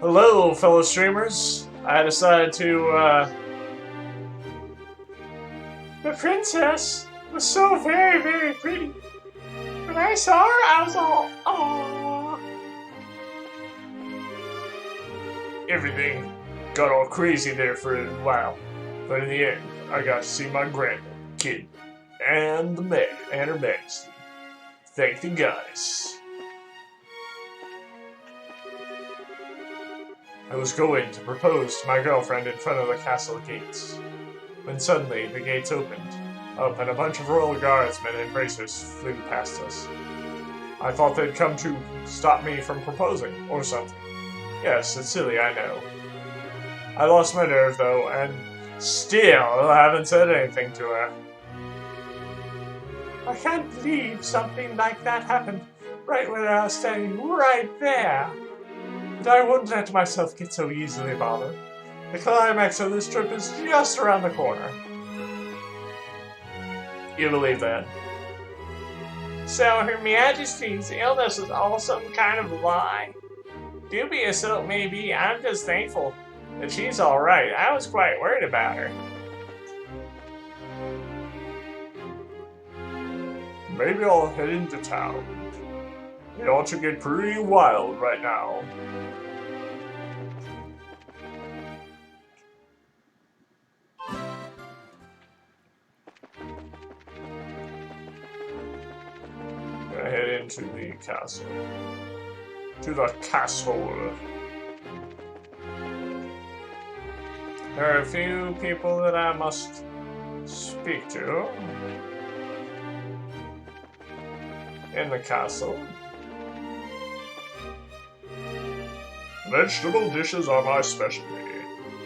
Hello, fellow streamers. I decided to, The princess was so very, very pretty. When I saw her, I was all, aww. Everything got all crazy there for a while, but in the end, I got to see my grandkid and her majesty. Thank the goddess. I was going to propose to my girlfriend in front of the castle gates, when suddenly the gates opened up and a bunch of royal guardsmen and bracers flew past us. I thought they'd come to stop me from proposing, or something. Yes, it's silly, I know. I lost my nerve, though, and still haven't said anything to her. I can't believe something like that happened right when I was standing right there. But I wouldn't let myself get so easily bothered. The climax of this trip is just around the corner. You believe that? So Her Majesty's illness is all some kind of lie? Dubious though it may be, I'm just thankful that she's alright. I was quite worried about her. Maybe I'll head into town. It ought to get pretty wild right now. Gonna head into the castle. To the castle. There are a few people that I must speak to in the castle. Vegetable dishes are my specialty.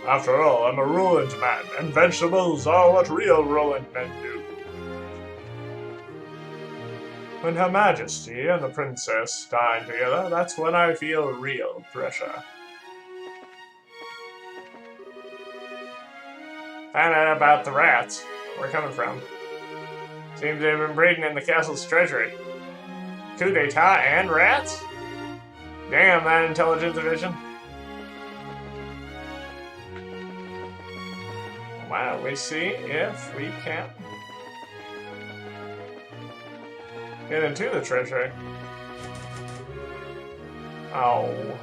After all, I'm a ruined man, and vegetables are what real ruined men do. When Her Majesty and the Princess dine together, that's when I feel real pressure. Found out about the rats. Where they're coming from. Seems they've been breeding in the castle's treasury. Coup d'etat and rats? Damn that intelligence division. Why don't we see if we can get into the treasury? Oh.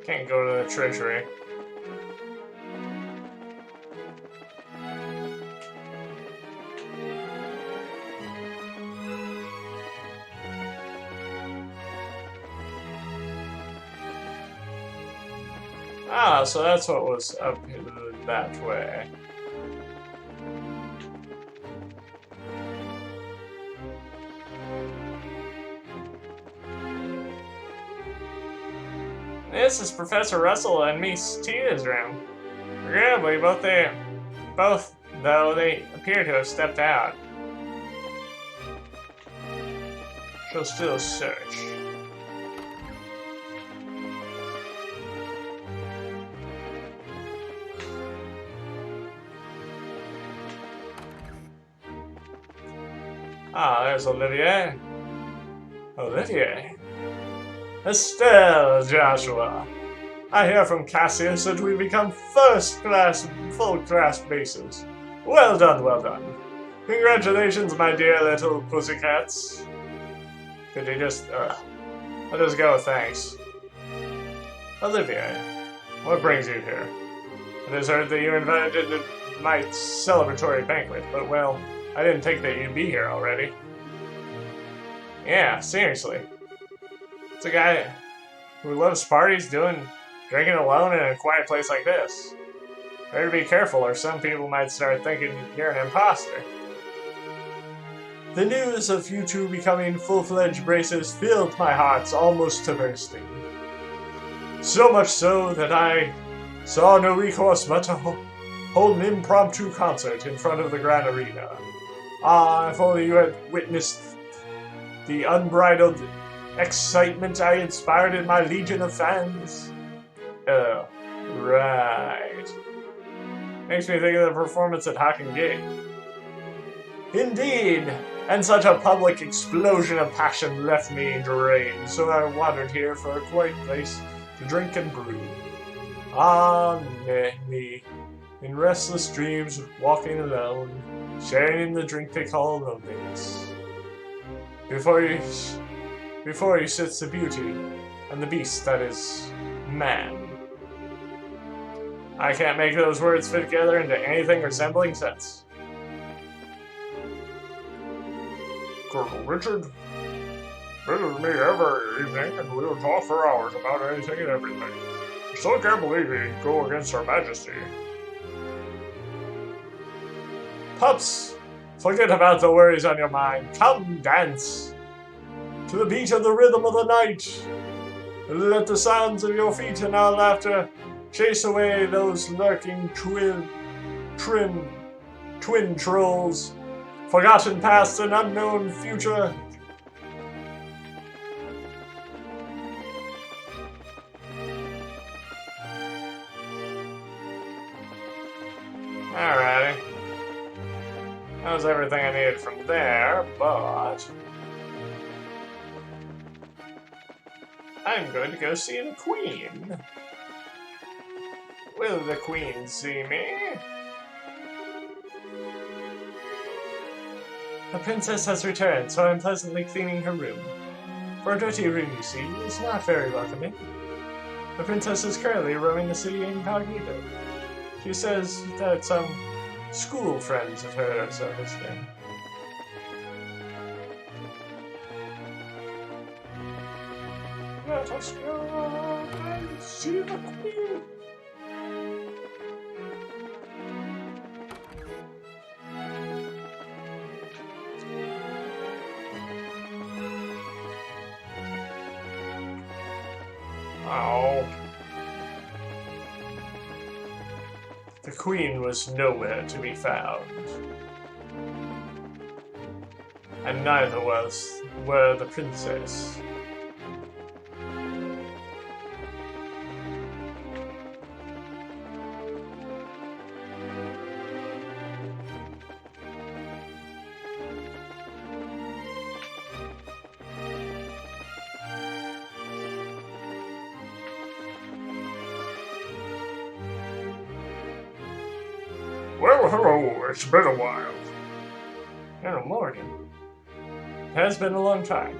Can't go to the treasury. Ah, so that's what was up that way. This is Professor Russell and Miss Tina's room. Regrettably, both though they appear to have stepped out. She'll still search. Ah, there's Olivier. Olivier? Estelle, Joshua. I hear from Cassius that we become first-class, full-class bases. Well done, well done. Congratulations, my dear little pussycats. Could you just, I'll just go with thanks. Olivier, what brings you here? It is heard that you invited to my celebratory banquet, but well, I didn't think that you'd be here already. Yeah, seriously. It's a guy who loves parties, drinking alone in a quiet place like this. Better be careful or some people might start thinking you're an imposter. The news of you two becoming full-fledged braces filled my heart almost to bursting. So much so that I saw no recourse but to hold an impromptu concert in front of the Grand Arena. Ah, if only you had witnessed the unbridled excitement I inspired in my legion of fans. Oh, right. Makes me think of the performance at Hocking Gate. Indeed, and such a public explosion of passion left me drained, so I wandered here for a quiet place to drink and brew. Ah, me, in restless dreams, walking alone, sharing the drink they call loneliness. Before you sits the beauty and the beast that is man. I can't make those words fit together into anything resembling sense. Colonel Richard, visit me every evening and we'll talk for hours about anything and everything. I still can't believe you go against Her Majesty. Pups, forget about the worries on your mind. Come dance to the beat of the rhythm of the night. Let the sounds of your feet and our laughter chase away those lurking twin trolls, forgotten past and unknown future. Alrighty. That was everything I needed from there, but I'm going to go see the Queen. Will the Queen see me? The princess has returned, so I'm pleasantly cleaning her room. For a dirty room, you see, is not very welcoming. The princess is currently roaming the city incognito. She says that some school friends of hers are visiting. Let us go and see the Queen. Oh. The Queen was nowhere to be found. And neither were the princess. Well, hello, it's been a while. Hello, Morgan. It has been a long time.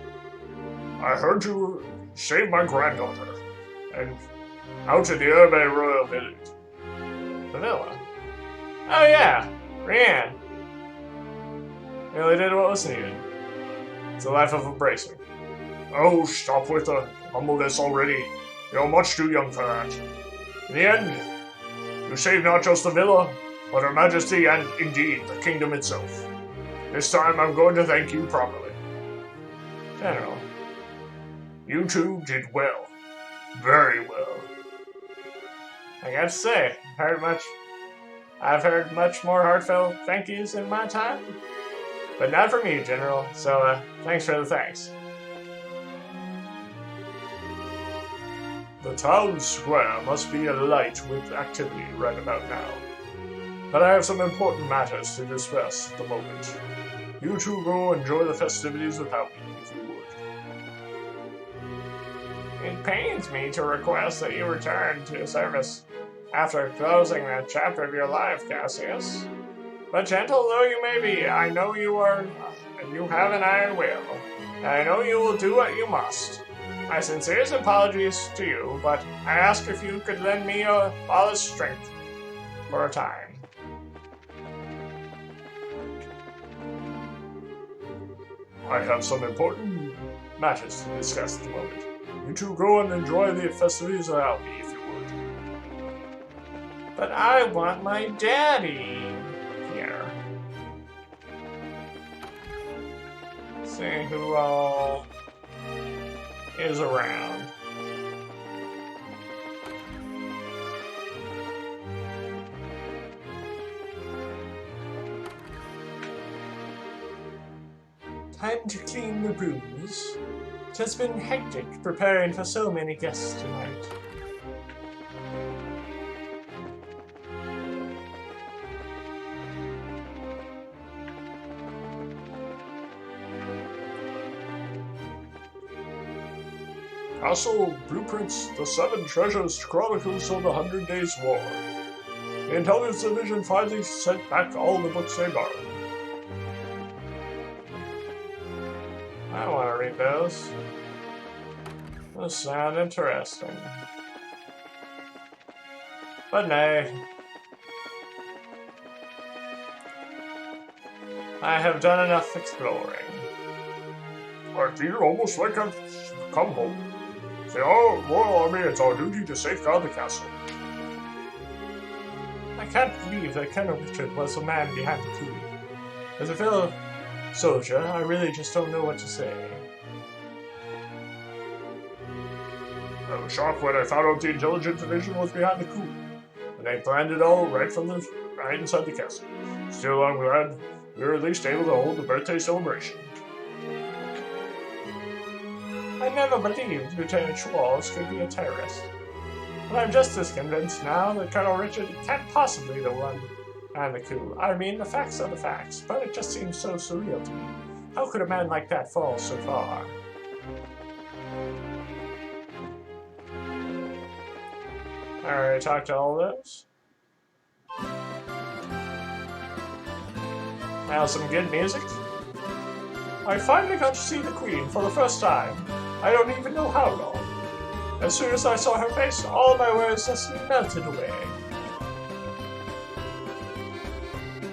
I heard you saved my granddaughter, and out in the Urbe Royal Village. The villa? Oh yeah, Rianne. Really did what was needed. It's a life of a bracer. Oh, stop with the humbleness already. You're much too young for that. In the end, you saved not just the villa, but Her Majesty and, indeed, the kingdom itself. This time I'm going to thank you properly. General, you two did well. Very well. I gotta say, I've heard much more heartfelt thank yous in my time. But not from you, General, so thanks for the thanks. The town square must be alight with activity right about now. But I have some important matters to discuss at the moment. You two go enjoy the festivities without me, if you would. It pains me to request that you return to service after closing that chapter of your life, Cassius. But gentle though you may be, I know you have an iron will, and I know you will do what you must. My sincerest apologies to you, but I ask if you could lend me your father's strength for a time. I have some important matters to discuss at the moment. You two go and enjoy the festivities without me, if you would. But I want my daddy here. See who all is around. Time to clean the rooms. It has been hectic preparing for so many guests tonight. Castle Blueprints, the 7 Treasures Chronicles of the 100 Days War. The Intelligence Division finally sent back all the books they borrowed. I don't want to read those. Those sound interesting. But nay. I have done enough exploring. I feel almost like I've come home. The Royal Army, it's our duty to safeguard the castle. I can't believe that Colonel Richard was the man behind the coup. As a fellow soldier, I really just don't know what to say. I was shocked when I found out the Intelligence Division was behind the coup. And they planned it all right inside the castle. Still, I'm glad we were at least able to hold the birthday celebration. I never believed Lieutenant Schwartz could be a terrorist. But I'm just as convinced now that Colonel Richard can't possibly be the one behind the coup. I mean, the facts are the facts, but it just seems so surreal to me. How could a man like that fall so far? Alright, talk to all of those. Now some good music. I finally got to see the Queen for the first time. I don't even know how long. As soon as I saw her face, all my worries just melted away.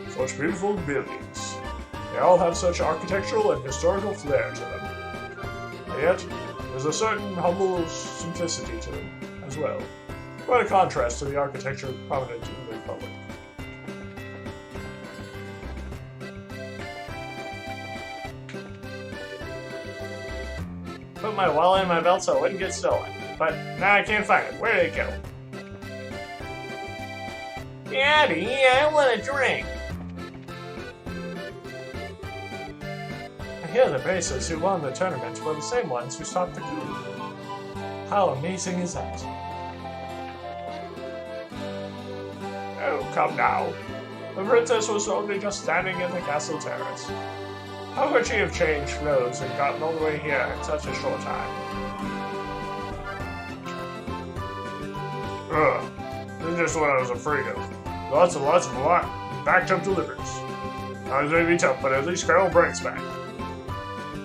Such beautiful buildings. They all have such architectural and historical flair to them. And yet, there's a certain humble simplicity to them as well. Quite a contrast to the architecture prominent in the Republic. Put my wallet in my belt so it wouldn't get stolen. But now I can't find it. Where did it go? Daddy, I want a drink. I hear the racers who won the tournament were the same ones who stopped the coup. How amazing is that? Oh, come now. The princess was only just standing in the castle terrace. How could she have changed roads and gotten all the way here in such a short time? Ugh, this is just what I was afraid of. Lots and lots of backed up deliveries. Times may be tough, but at least Colonel Bright's back.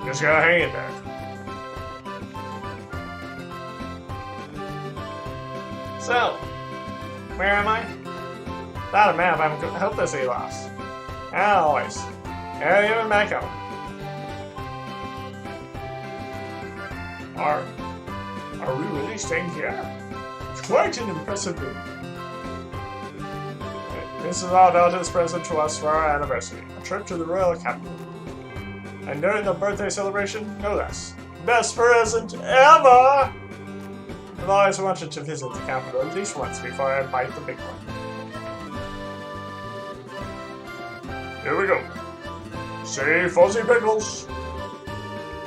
Just gotta hang in there. So, where am I? Without a map, I'm hopelessly lost. As always. And even back home. Are we really staying here? It's quite an impressive room. This is our daughter's present to us for our anniversary, a trip to the royal capital. And during the birthday celebration, no less. Best present ever! I've always wanted to visit the capital at least once before I bite the big one. Here we go. Say Fuzzy Pickles!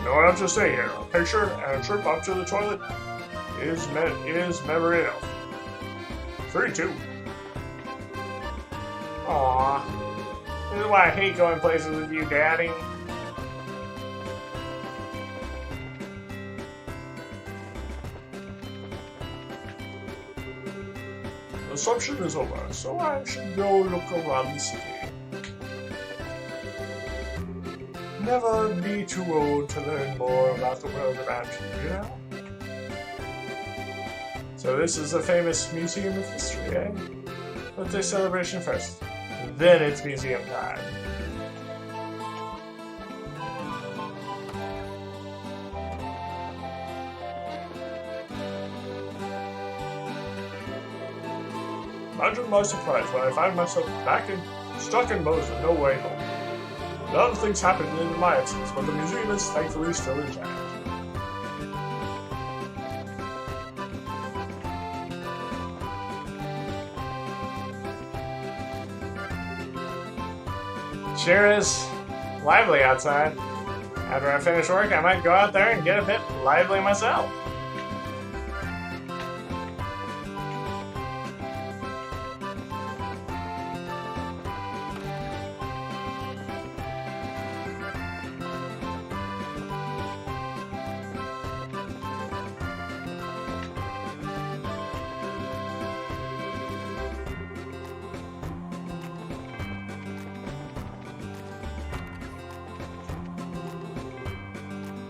No one have to stay here. A picture and a trip up to the toilet is memory enough. 3, 2. Aww. This is why I hate going places with you, Daddy. Reception is over, so I should go look around the city. Never be too old to learn more about the world around you, you know? So this is the famous Museum of History, eh? Birthday celebration first. Then it's museum time. Imagine my surprise when I find myself stuck in Moses, no way home. A lot of things happened in my absence, but the museum is thankfully still intact. Sure is lively outside. After I finish work, I might go out there and get a bit lively myself.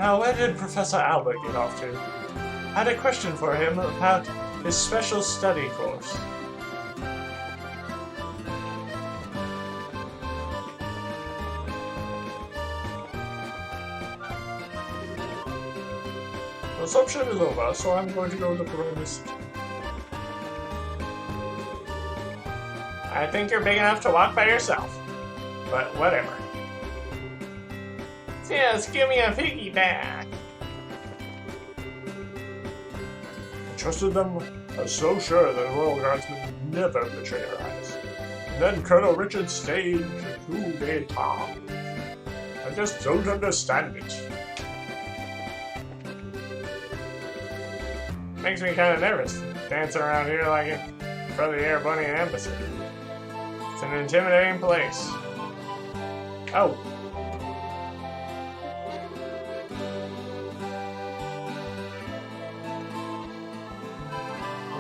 Now, where did Professor Albert get off to? I had a question for him about his special study course. Reception is over, so I'm going to go look around this city. I think you're big enough to walk by yourself. But whatever. Just give me a piggyback. I trusted them. I was so sure that the Royal Guardsmen would never betray our eyes. And then Colonel Richard staged a coup d'etat. I just don't understand it. Makes me kind of nervous, dancing around here like in front of the Air Bunny Embassy. It's an intimidating place. Oh.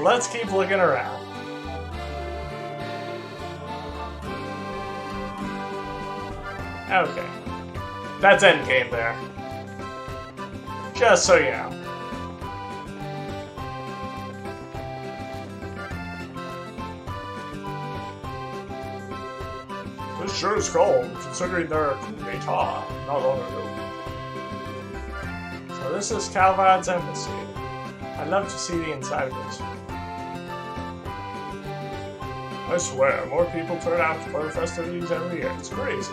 Let's keep looking around. Okay. That's endgame there. Just so you know. This sure is cold, considering they're a coup d'etat not long ago. So this is Calvard's embassy. I'd love to see the inside of it. I swear, more people turn out for the festivities every year. It's crazy.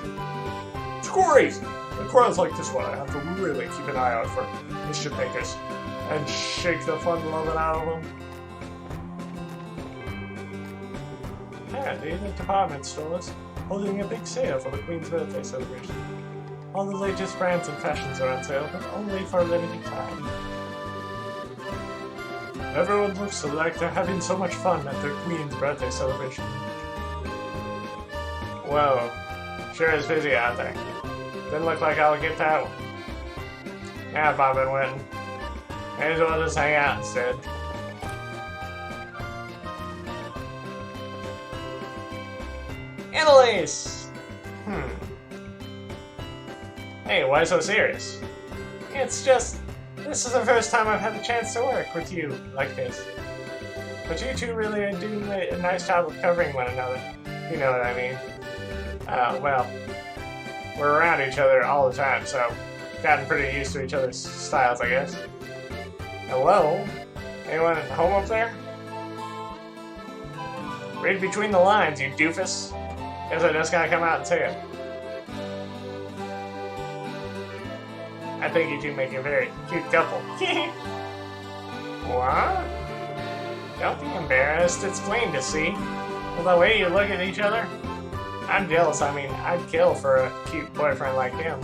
It's crazy! In crowds like this one, I have to really keep an eye out for mischief makers and shake the fun loving out of them. Apparently, the department store is holding a big sale for the Queen's birthday celebration. All the latest brands and fashions are on sale, but only for a limited time. Everyone looks like they're having so much fun at their Queen's birthday celebration. Whoa, sure is busy out there. Didn't look like I'll get that one. Yeah, Bob and Wynn. May as well just hang out instead. Annalise! Hey, why so serious? It's just, this is the first time I've had the chance to work with you like this. But you two really are doing a nice job of covering one another. You know what I mean. Well, we're around each other all the time, so gotten pretty used to each other's styles, I guess. Hello? Anyone at home up there? Read between the lines, you doofus. Guess I just gotta come out and say it. I think you two make a very cute couple. What? Don't be embarrassed, it's plain to see. With the way you look at each other. I'm jealous, I mean, I'd kill for a cute boyfriend like him.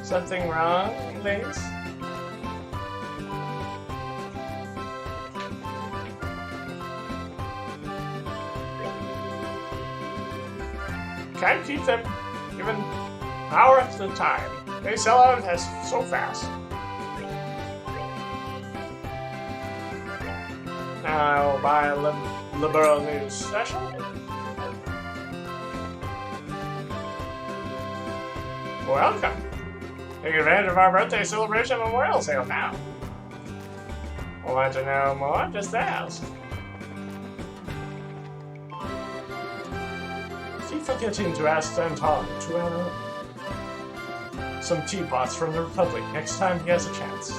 Something wrong, ladies? Can't keep them even an hour at a time. They sell out so fast. Now I'll buy a liberal news special. Welcome. Take advantage of our birthday celebration memorial sale now. Want to know more? Just ask. Keep forgetting to ask Anton to order some teapots from the Republic next time he has a chance.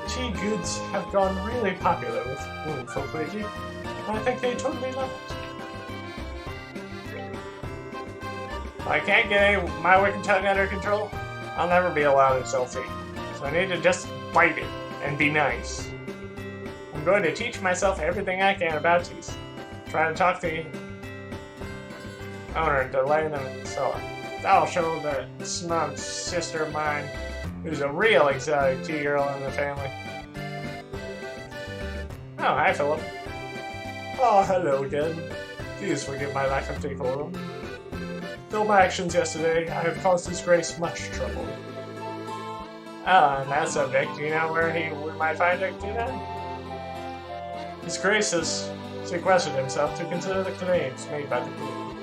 Tea goods have gone really popular with womenfolk lately, and I think they totally love it. If I can't get my wicked tongue under control, I'll never be allowed to sell tea. So I need to just bite it and be nice. I'm going to teach myself everything I can about teas. Try to talk the owner and delay them and so on. That'll show the smug sister of mine who's a real exotic tea girl in the family. Oh, hi, Philip. Oh, hello again. Please forgive my lack of decorum. Though my actions yesterday, I have caused His Grace much trouble. Ah, on that subject, do you know where we might find Actina? His Grace has sequestered himself to consider the claims made by the Queen.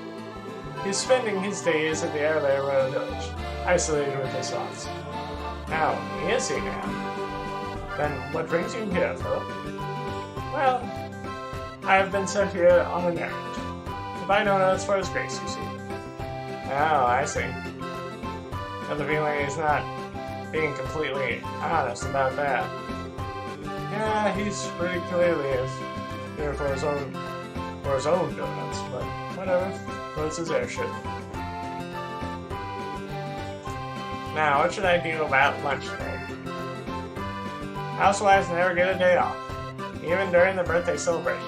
He's spending his days at the Airlair Royal Village. isolated with his thoughts. Now, is he now? Then what brings you here, Philip? Well, I have been sent here on an errand. By no notes for his grace, you see. Oh, I see. But the feeling he's not being completely honest about that. Yeah, he's pretty clearly here for his own donuts, but whatever. What's his airship? Now, what should I do about lunch today? Housewives never get a day off, even during the birthday celebration.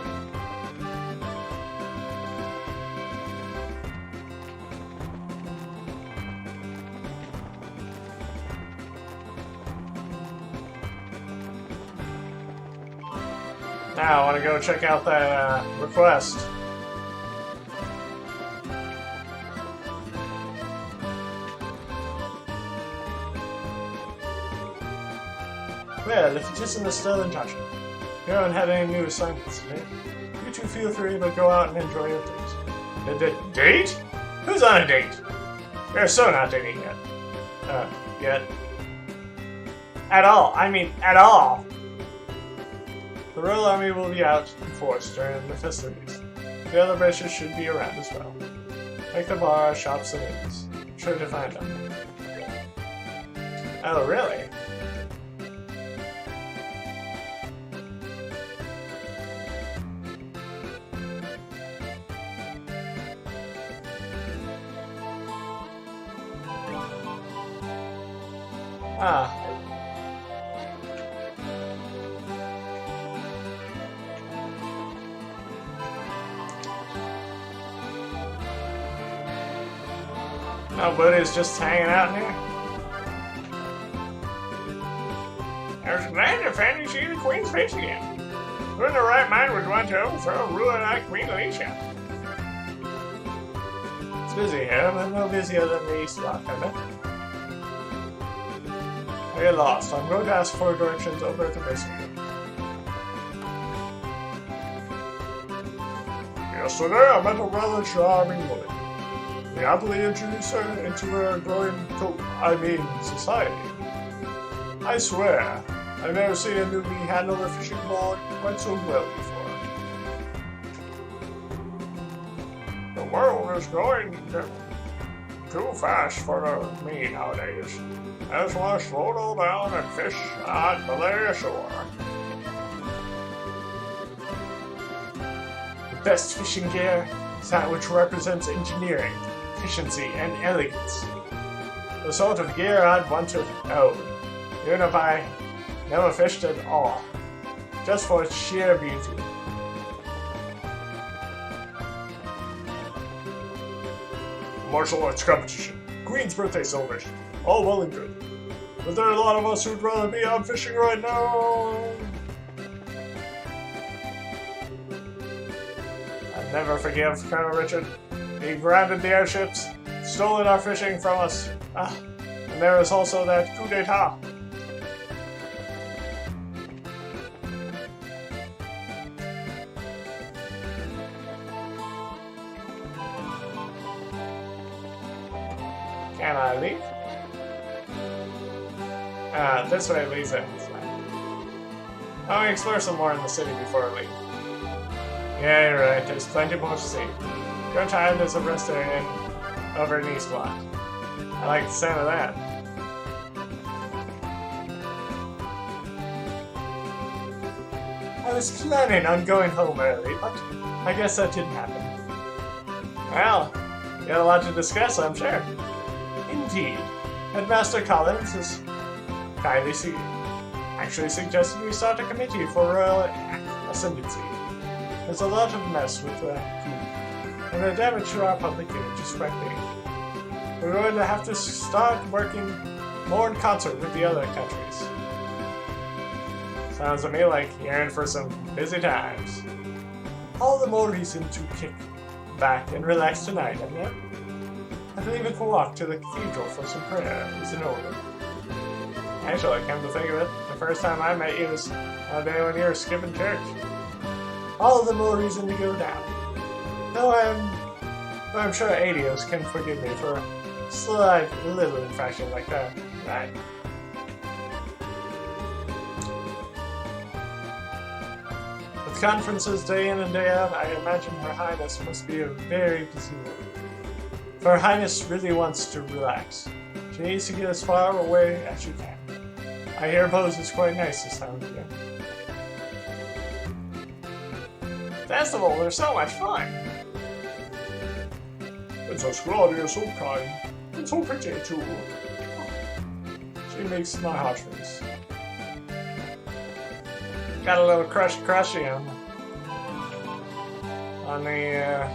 Now, I want to go check out that request. Well, if it isn't Estelle and Joshua, you haven't had any new assignments today. You two feel free to go out and enjoy your dates. A date? Who's on a date? We're so not dating yet. Yet. At all. I mean, at all. The Royal Army will be out in force during the festivities. The other British should be around as well. Like the bar, shops, and inns. Sure to find them. Oh, really? Ah. Nobody's just hanging out here. I was glad to finally see the Queen's face again. Who in the right mind would want to overthrow and ruin our Queen Alicia? It's busy here, but no busier than the East Block, I bet. I get lost. I'm going to ask for directions over at the basement. Yesterday, I met a rather charming woman. We happily introduced her into her growing society. I swear, I've never seen a newly handle a fishing board quite so well before. The world is going too fast for me nowadays. I just want to slow down and fish on Malaria Shore. The best fishing gear is that which represents engineering, efficiency, and elegance. The sort of gear I'd want to own, even if I never fished at all, just for its sheer beauty. Martial arts competition, Queen's birthday celebration, all well and good. But there are a lot of us who'd rather be out fishing right now. I'd never forgive Colonel Richard. He grounded the airships, stolen our fishing from us. And there was also that coup d'etat. Can I leave? This way leads in. I'll explore some more in the city before I leave. Yeah, you're right. There's plenty more to see. Go time there's a rest inn over in East Block. I like the sound of that. I was planning on going home early, but I guess that didn't happen. Well, you had a lot to discuss, I'm sure. Indeed. Headmaster Collins has kindly actually suggested we start a committee for royal ascendancy. There's a lot of mess with the coup, and the damage to our public image is quite big. We're going to have to start working more in concert with the other countries. Sounds to me like you're in for some busy times. All the more reason to kick back and relax tonight, isn't it? I believe we can walk to the cathedral for some prayer is in order. Actually, come to think of it, the first time I met you was on the day when you were skipping church. All the more reason to go down. Though I'm sure Adios can forgive me for Slight little infraction like that, right? With conferences day in and day out, I imagine Her Highness must be a very busy woman. If Her Highness really wants to relax, she needs to get as far away as she can. I hear Pose is quite nice this time of year. Festivals are so much fun! Princess Claudia is so kind, and so pretty too. She makes my heart race. Got a little crushy on the,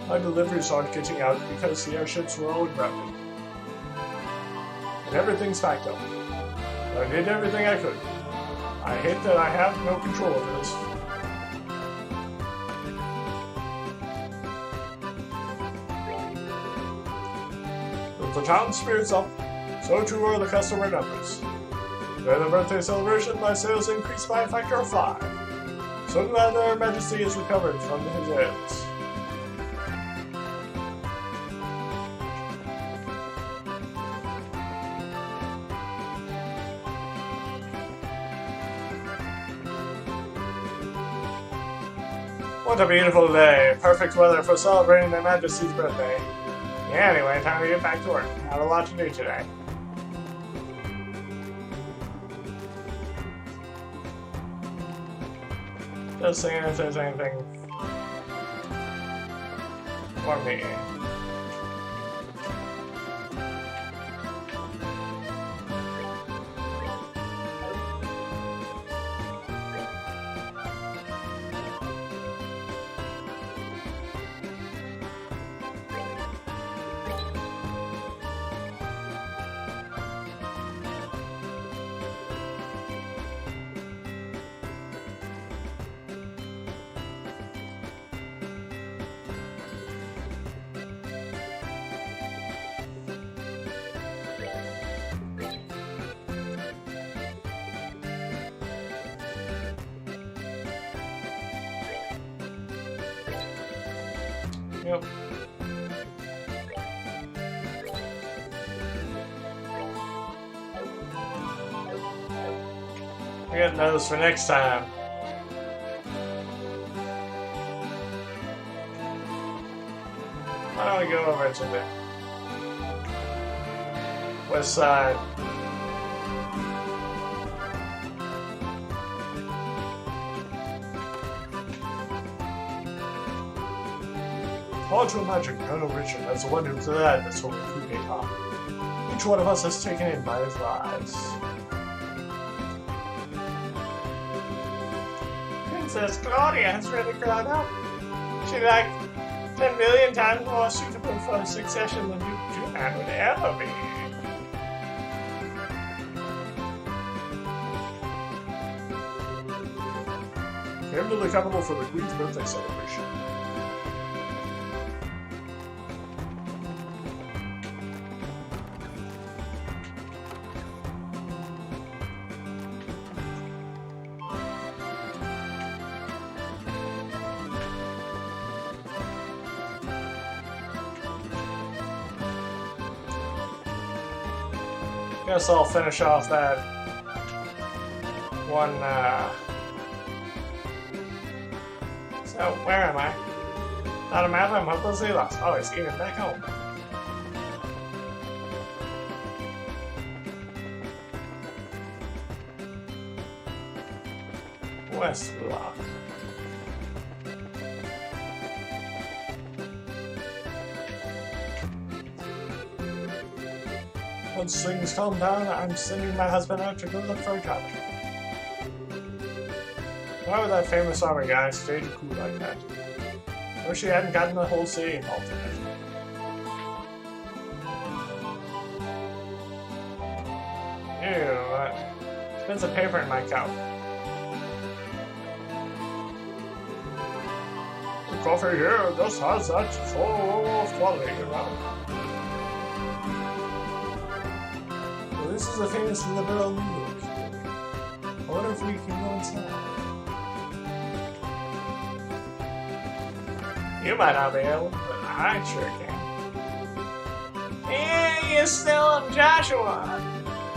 my deliveries aren't getting out because the airships were all grounded. And everything's packed up. But I did everything I could. I hate that I have no control over this. With the town spirits up, so too are the customer numbers. During the birthday celebration, my sales increased by a factor of 5. So glad that Her Majesty is recovered from his ailments. What a beautiful day. Perfect weather for celebrating Their Majesty's birthday. Yeah, anyway, time to get back to work. I have a lot to do today. Just seeing if there's anything for me. Yep. I got those for next time. Why don't we go over to the west side? Hard to imagine Colonel Richard as the one who led this whole coup d'etat. Each one of us is taken in by his lies. Princess Claudia has really grown up. She's like 10 million times more suitable for a succession than Duke Juan would ever be. Came to the capital for the Queen's birthday celebration. Guess I'll finish off that one, So, where am I? Not a map, I'm hopelessly lost. Oh, it's even back home. West Block. Once things calm down, I'm sending my husband out to go look for a job. Why would that famous army guy stage a coup like that? I wish he hadn't gotten the whole city involved in it. Ew, spins of paper in my cup. The coffee here just has that sort of quality, you know. This is a famous liberal New York. I wonder if we can go inside. You might not be able, but I sure can. Hey, you still Joshua.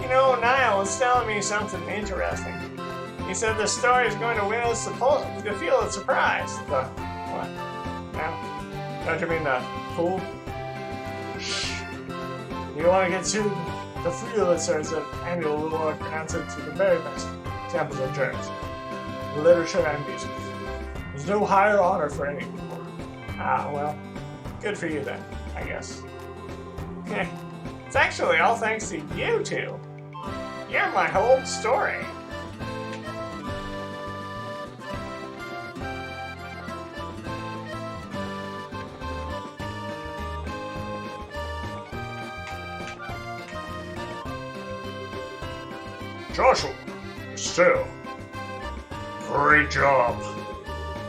You know, Niall was telling me something interesting. He said the story is going to win us the Pulitzer Prize. The what? No? Don't you mean the fool? Shh. You don't want to get sued? The Pulitzer's an annual award granted to the very best examples of journalism, literature, and music. There's no higher honor for any people. Ah, well, good for you then, I guess. It's actually all thanks to you two. You're my whole story. Joshua, still, great job.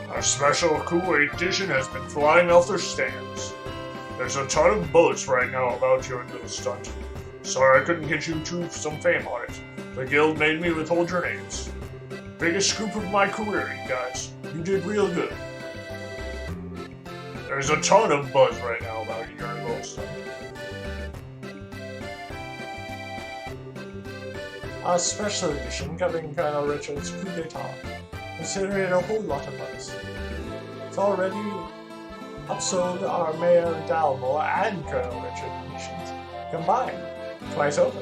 Our special Kool-Aid edition has been flying off their stands. There's a ton of buzz right now about your little stunt. Sorry I couldn't get you some fame on it. The guild made me withhold your names. Biggest scoop of my career, you guys. You did real good. There's a ton of buzz right now about your little stunt. Our special edition covering Colonel Richard's coup d'etat considered a whole lot of buzz. It's already upsold our Mayor Dalmore and Colonel Richard editions combined, twice over.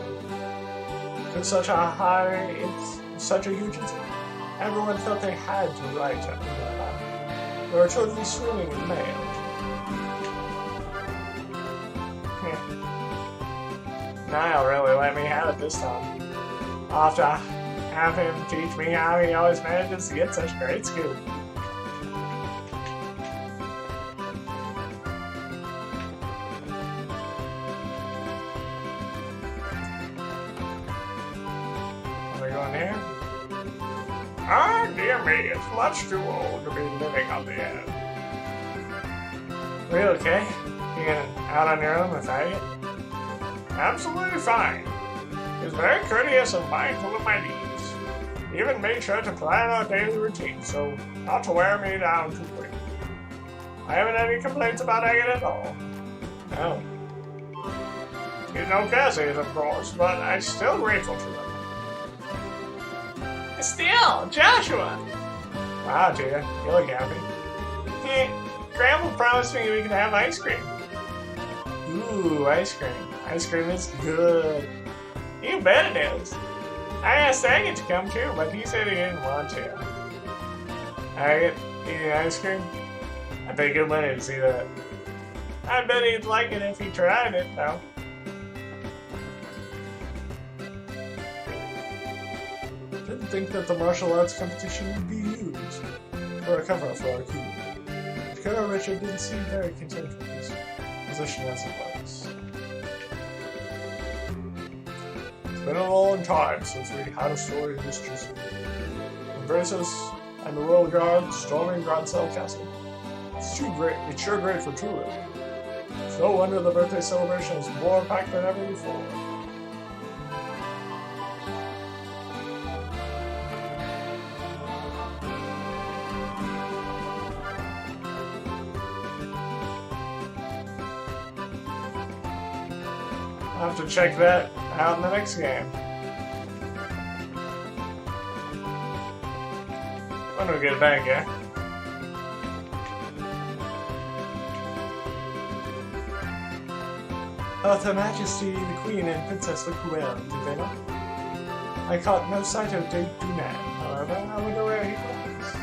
To such a huge incident, everyone felt they had to write about it. They were totally swimming in mail. Niall really let me have it this time. I'll have to have him teach me how he always manages to get such great scoop. Are we going here? Ah, dear me, it's much too old to be living on the edge. Are you okay? You getting out on your own without it? Absolutely fine. He's very courteous and mindful of my needs. He even made sure to plan our daily routine so not to wear me down too quick. I haven't any complaints about Agate at all. No. He's no Cassius, of course, but I'm still grateful to him. Still, Joshua! Wow, dear, you look happy. Grandma promised me we could have ice cream. Ooh, ice cream. Ice cream is good. You bet it is. I asked Agate to come too, but he said he didn't want to. Agate, eating ice cream? I bet good money to see that. I bet he'd like it if he tried it, though. Didn't think that the martial arts competition would be used for a cover-up for our coup. Colonel Richard didn't seem very content with his position as it was. It's been a long time since we had a story of this just Versus and the Royal Guard storming Grodsell Castle. It's sure great for tourism. It's no wonder the birthday celebration is more packed than ever before. I'll have to check that out in the next game. When do we get back, yeah? Her Majesty the Queen and Princess Lecuelle, did they not? I caught no sight of Duke Dunan, however. I wonder where he was.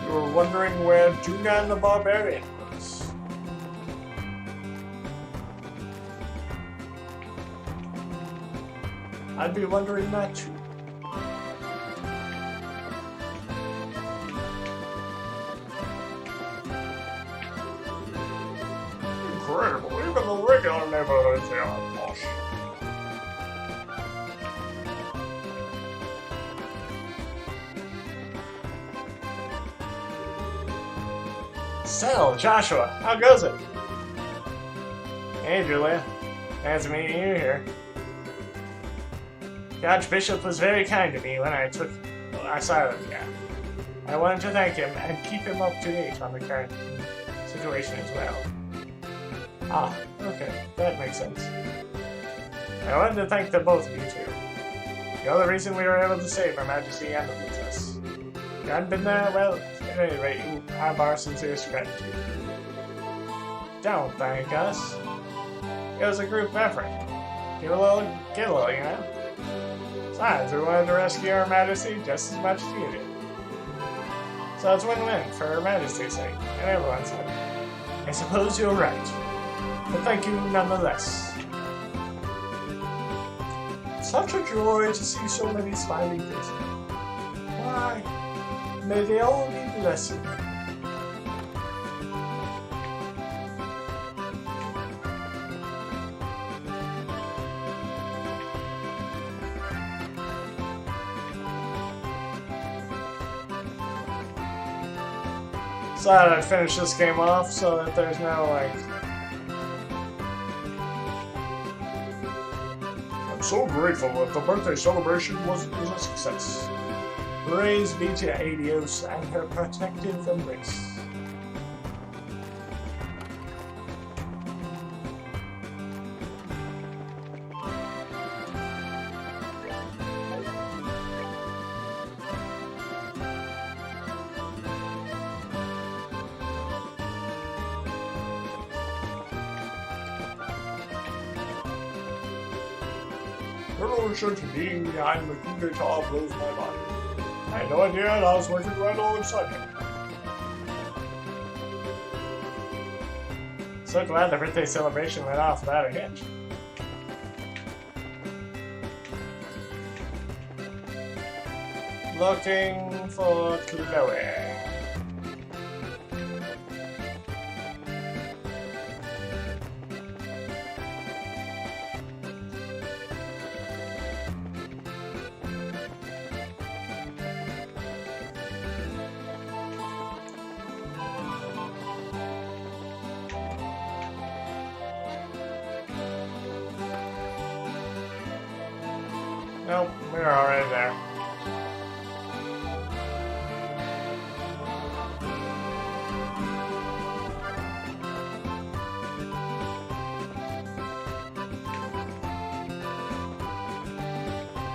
You were wondering where Dunan the Barbarian was. I'd be wondering that too. Incredible, even the regular neighborhoods here are posh. So, Joshua, how goes it? Hey, Julia. Nice to meet you here. The Archbishop was very kind to me when I took asylum gap. I wanted to thank him and keep him up to date on the current situation as well. Ah, okay, that makes sense. I wanted to thank the both of you two. You're the reason we were able to save Her Majesty and the princess. If you hadn't been there, well, at any rate, you have our sincerest gratitude. Don't thank us. It was a group effort. Get a little, you know? Besides, we wanted to rescue Her Majesty just as much as you did. So it's win-win for Her Majesty's sake, and everyone's sake. I suppose you're right. But thank you nonetheless. Such a joy to see so many smiling faces. Why, may they all be blessed. So I finish this game off so that there's no, like... I'm so grateful that the birthday celebration was a success. Praise be to Adios and her protective embrace. Colonel Richard being behind the coup d'etat blows my mind. I had no idea, and I was working right alongside him. So glad the birthday celebration went off without a hitch. Looking for Chloe. Nope, we're already there.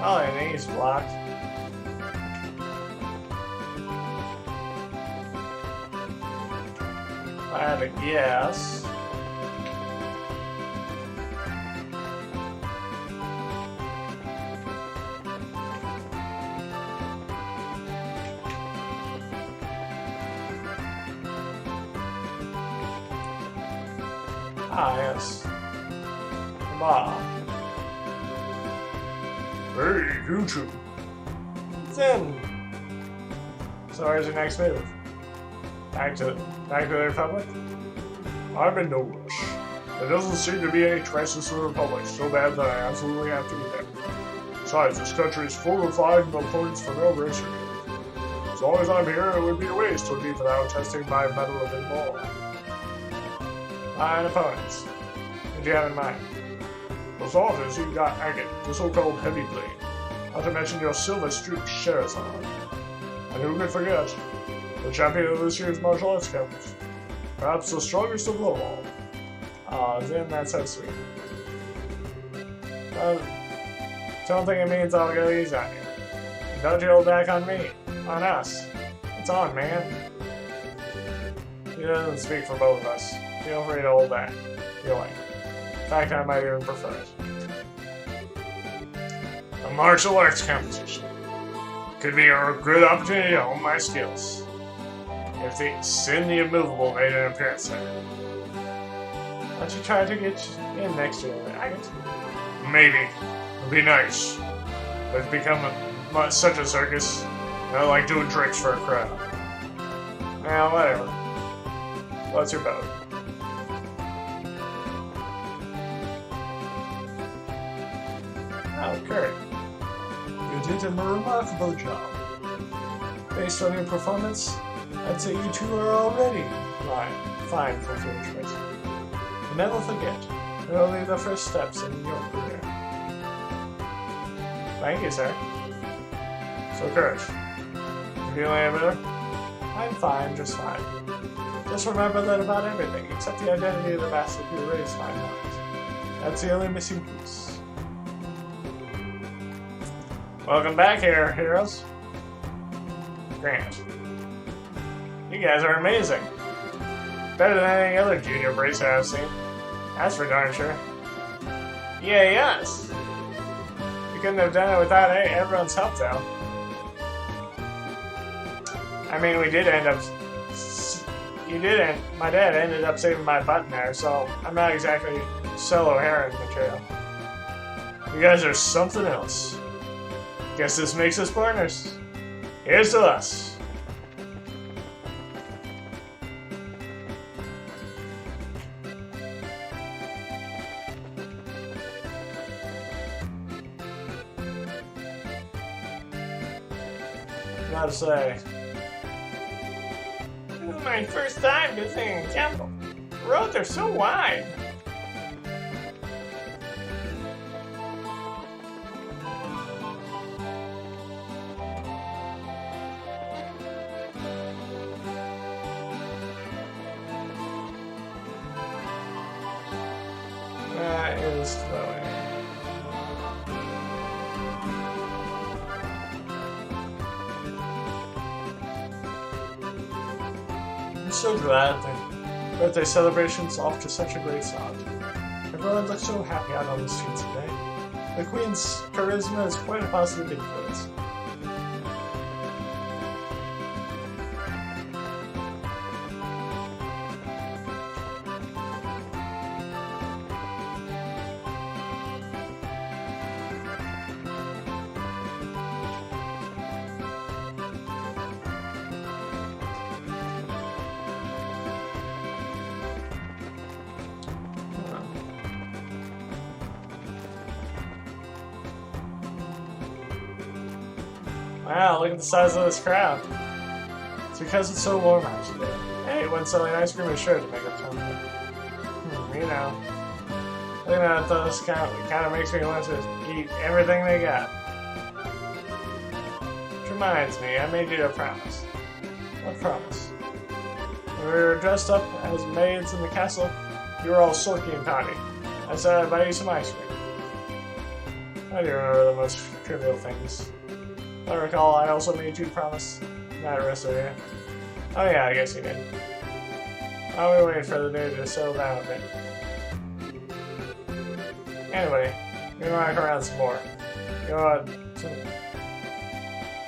Oh, and he's blocked. I have a guess. Ah, yes. Bob. Hey, you two. Zen. So where's your next move? Back to the Republic? I'm in no rush. There doesn't seem to be any crisis in the Republic so bad that I absolutely have to be there. Besides, this country is full of fine opponents for no reason. As long as I'm here, it would be a waste to leave without testing my mettle a bit more. Fine opponents. What do you have in mind? For starters, you got Agate, the so-called Heavy Blade. Not to mention your Silver Streak Sherazade. And who could forget? The champion of this year's martial arts campus. Perhaps the strongest of them all. Aw, Zen, that's so sweet. Don't think it means I'll go easy on you. And don't you hold back on me. On us. It's on, man. He doesn't speak for both of us. Feel free to hold back. Feeling. In fact, I might even prefer it. A martial arts competition. Could be a good opportunity to hone my skills. If the Sin the Immovable made an appearance there. Why don't you try to get in next year, Agate? Maybe. It'd be nice. But it's become such a circus. I don't like doing tricks for a crowd. Well, whatever. What's your vote? Oh, Kurt. You did a remarkable job. Based on your performance, I'd say you two are already fine for field choice. But never forget, they're only the first steps in your career. Thank you, sir. So, Kurt, Feeling any better? I'm fine, just fine. Just remember that about everything, except the identity of the bastard who erased my mind. That's the only missing piece. Welcome back here, heroes. Grant. You guys are amazing. Better than any other junior bracer I've seen. That's for darn sure. Yeah, yes. We couldn't have done it without everyone's help, though. I mean, we did end up... You didn't. My dad ended up saving my butt in there, so I'm not exactly solo heroin material. You guys are something else. Guess this makes us partners. Here's to us. Gotta say, this is my first time visiting a temple. The roads are so wide. That is flowing. I'm so glad the birthday celebration's off to such a great start. Everyone looks so happy out on the streets today. The Queen's charisma is quite a positive influence. Wow, look at the size of this crowd. It's because it's so warm out today. Hey, when selling ice cream is sure to make up something. You know. Looking at those kind of makes me want to eat everything they got. Which reminds me, I made you a promise. What promise? When we were dressed up as maids in the castle, you were all sulky and pouty. I said I'd buy you some ice cream. I do remember the most trivial things. I recall I also made you a promise. Not arrested here. Oh yeah, I guess you did. While we wait for the day to settle down a bit. Anyway, we can walk around some more. Go to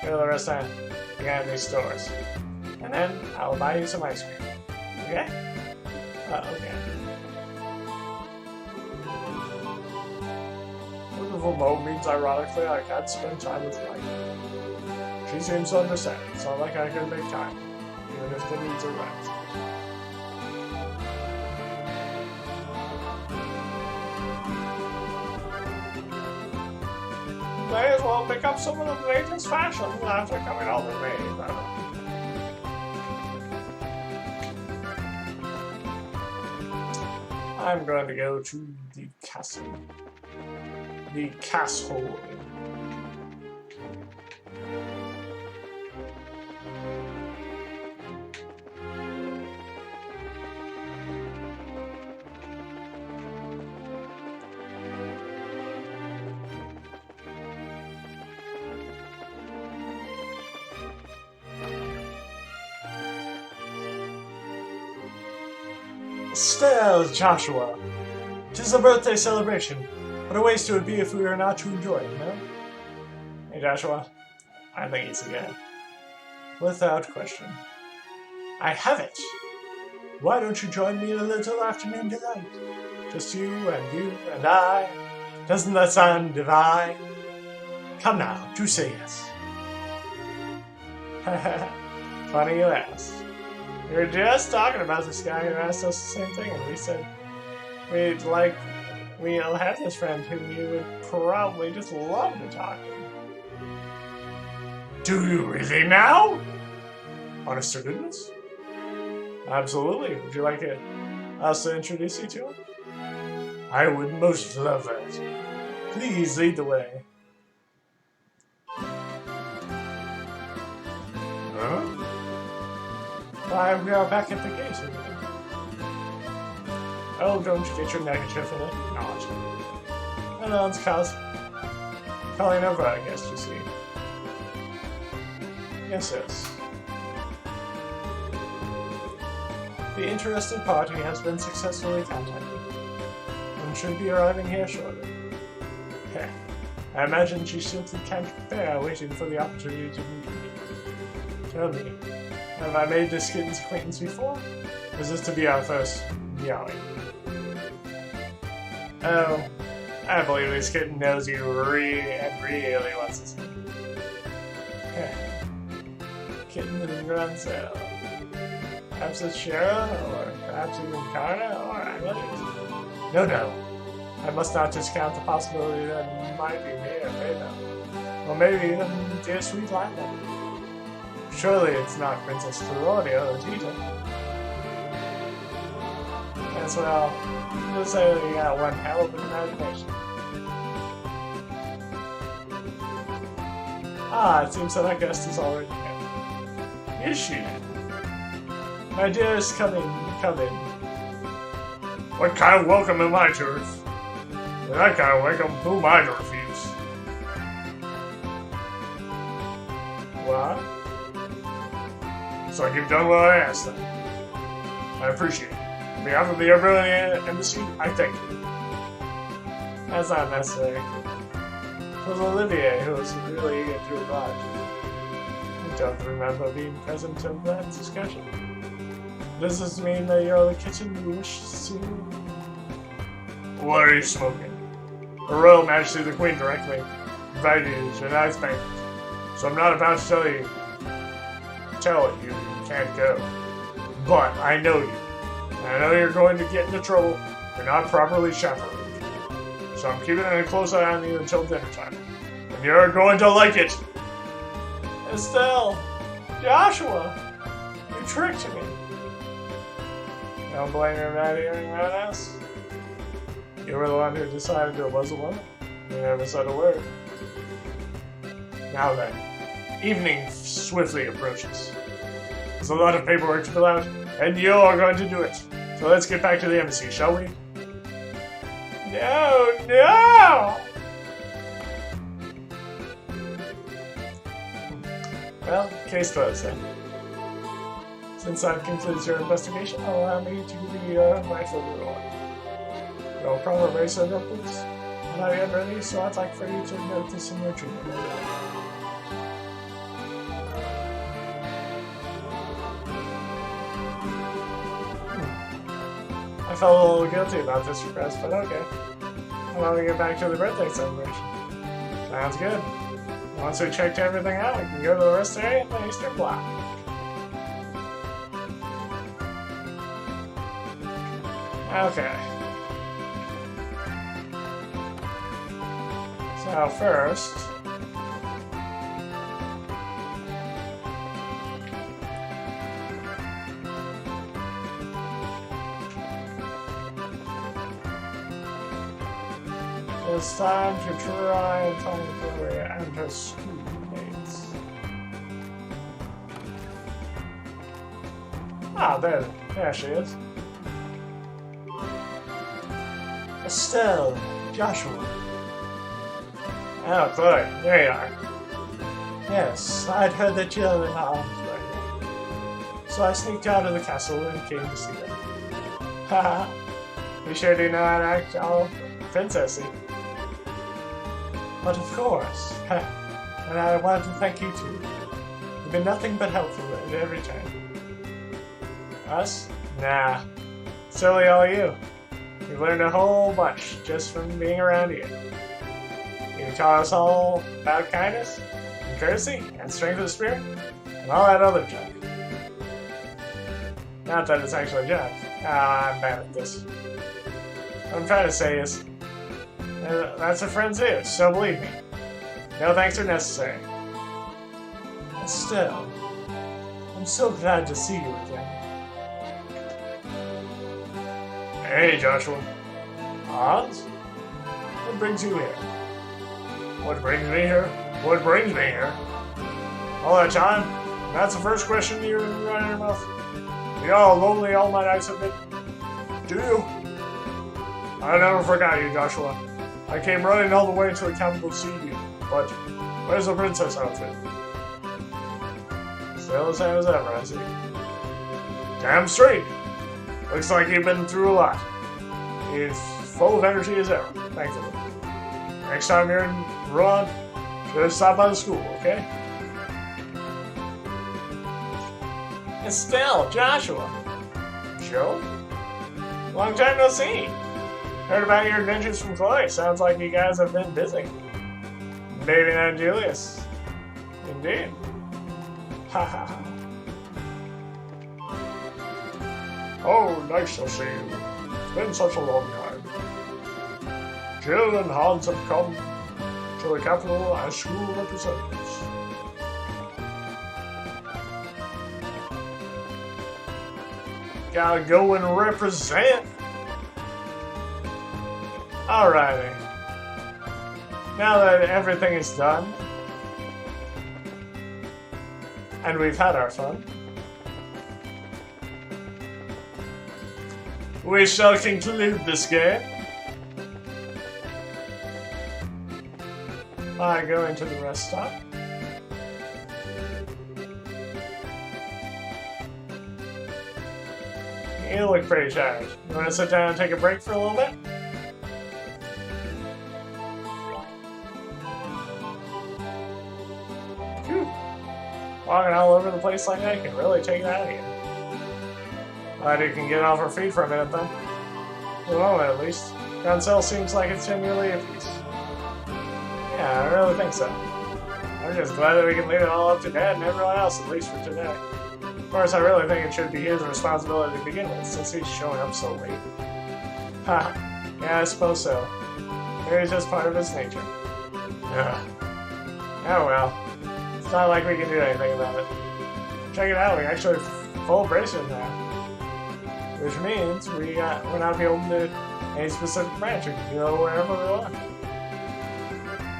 the restaurant behind these stores. And then I'll buy you some ice cream. Okay? Okay. Beautiful Mo means ironically I can't spend time with Mike. She seems to understand. It's not like I can make time, even if the needs are right. May as well pick up some of the latest fashions after coming all the way. I'm going to go to the castle. The castle. Still, Joshua, 'tis a birthday celebration. What a waste it would be if we were not to enjoy it, no? Hey, Joshua, I think it's a guy. Without question. I have it! Why don't you join me in a little afternoon delight? Just you and I. Doesn't that sound divine? Come now, do say yes. Funny you asked. We were just talking about this guy who asked us the same thing, and we said we'll have this friend whom you would probably just love to talk to. Do you really now? Honest to goodness? Absolutely. Would you like us to introduce you to him? I would most love that. Please lead the way. Why, we are back at the gate again. Oh, don't you get your neckerchief in it? Not. And on calling over, I guess, you see. Yes. The interested party has been successfully contacted, and should be arriving here shortly. Heh. I imagine she simply can't bear waiting for the opportunity to meet me. Tell me, have I made this kitten's acquaintance before? Or is this to be our first meowing? Oh, I believe this kitten knows you really wants to see. Kitten in Grunzel. Perhaps it's Shara, or perhaps even Karna, or I let it. No. I must not discount the possibility that it might be me or Veda. Or maybe even dear sweet Lila. Surely it's not Princess Claudia or Tita. As well, you'll say that you got one hell of an imagination. Ah, it seems that our guest is already here. Is she? My dearest, come in. What kind of welcome am I to refuse? That kind of welcome, who am I to refuse? What? It's like you've done what I asked then. I appreciate it. On behalf of the Evervillian Embassy, I thank you. That's not necessary. It was Olivier who was really eager to oblige. I don't remember being present in that discussion. Does this mean that you're the kitchen you wish to see? What are you smoking? Her Royal Majesty the Queen directly invited you to tonight's banquet, so I'm not about to tell you you can't go. But I know you. And I know you're going to get into trouble if you're not properly chaperoned. So I'm keeping a close eye on you until dinner time. And you're going to like it! Estelle! Joshua! You tricked me! Don't blame your mad hearing that ass. You were the one who decided it was a woman. You never said a word. Now then, evening swiftly approaches. There's a lot of paperwork to fill out, and you're going to do it. So let's get back to the embassy, shall we? No! Well, case closed then. Since I've concluded your investigation, allow me to give you your rightful reward. Your proper race of please. I'm not yet ready, so I'd like for you to note this in your treatment. I felt a little guilty about this request, but okay. I want to get back to the birthday celebration. Sounds good. Once we checked everything out, we can go to the rest area and the Eastern Block. Okay. So first, it's time to try and find Gloria and her schoolmates. Ah, there she is. Estelle, Joshua. Oh, Chloe, there you are. Yes, I'd heard that you were in harm's way. So I sneaked out of the castle and came to see them. Haha, you sure do know how to act all princessy. But of course, and I wanted to thank you too. You've been nothing but helpful at every turn. Us? Nah. Silly all you. We've learned a whole bunch just from being around here. You taught us all about kindness, and courtesy, and strength of spirit, and all that other junk. Not that it's actually junk. I'm bad at this. What I'm trying to say is, that's a friend's ears, so believe me. No thanks are necessary. Still, I'm so glad to see you again. Hey, Joshua. Hans? What brings you here? What brings me here? What brings me here? All that time? That's the first question you run in your mouth? You know how lonely all my nights have been? Do you? I never forgot you, Joshua. I came running all the way to the capital to see you, but where's the princess outfit? Still the same as ever, I see. Damn straight! Looks like you've been through a lot. He's full of energy as ever, thankfully. Next time you're in Rouen, just stop by the school, okay? Estelle, Joshua. Joe? Long time no see. Heard about your adventures from Chloe. Sounds like you guys have been busy. Baby and Julius. Indeed. Ha ha ha. Oh, nice to see you. It's been such a long time. Jill and Hans have come to the capital as school representatives. Gotta go and represent. Alrighty. Now that everything is done, and we've had our fun, we shall conclude this game by going to the rest stop. You look pretty tired. You want to sit down and take a break for a little bit? Phew. Walking all over the place like that can really take it out of you. Glad you can get off her feet for a minute then. For the moment, at least. Goncel seems like it's genuinely at peace. Yeah, I really think so. I'm just glad that we can leave it all up to Dad and everyone else, at least for today. Of course, I really think it should be his responsibility to begin with, since he's showing up so late. Ha, yeah, I suppose so. Maybe it's just part of his nature. Ugh. Oh well. It's not like we can do anything about it. Check it out, we actually have full braces now. Which means we're not beholden to any specific branch. We can go wherever we want.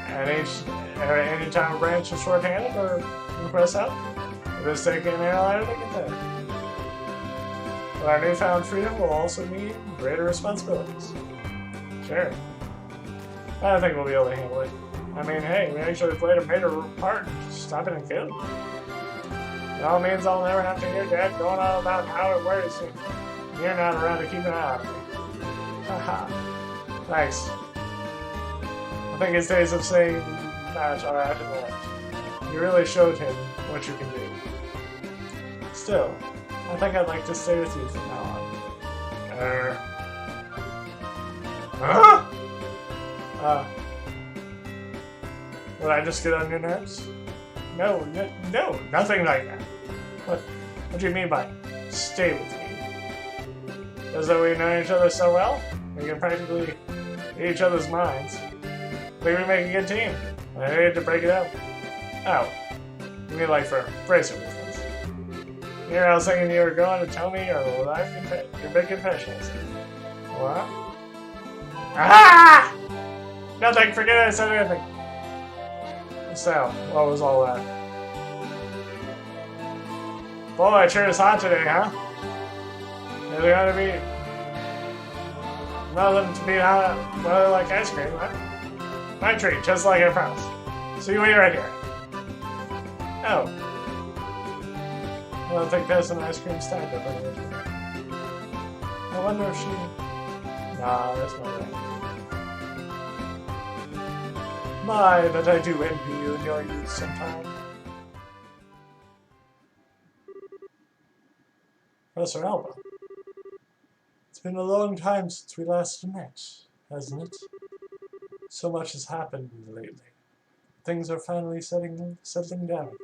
At any time a branch is short-handed or requests help, we'll just take an airliner to get there. But our newfound freedom will also mean greater responsibilities. Sure. I think we'll be able to handle it. I mean, hey, we actually played a major part in stopping and killing. It all means I'll never have to hear Dad going on about how it works. You're not around to keep an eye on me. Haha. Thanks. I think his days of saying that are at an end. You really showed him what you can do. Still, I think I'd like to stay with you from now on. Huh? Would I just get on your nerves? No, nothing like that. What do you mean by stay with me? As though we know each other so well, we can practically read each other's minds. We would make a good team. I needed to break it up. Oh, you mean like for bracer movements? Here I was thinking you were going to tell me your big confessions. What? Ah! Nothing, forget I said anything. So, what was all that? Boy, it sure is hot today, huh? There's gotta be nothing to be hot weather like ice cream, huh? My treat, just like I promised. See you right here. Oh. I don't think there's an ice cream stand up over there. I wonder if she... Nah, that's not right. My, but I do envy you in your youth sometime. Professor Alba. It's been a long time since we last met, hasn't it? So much has happened lately. Things are finally settling down again.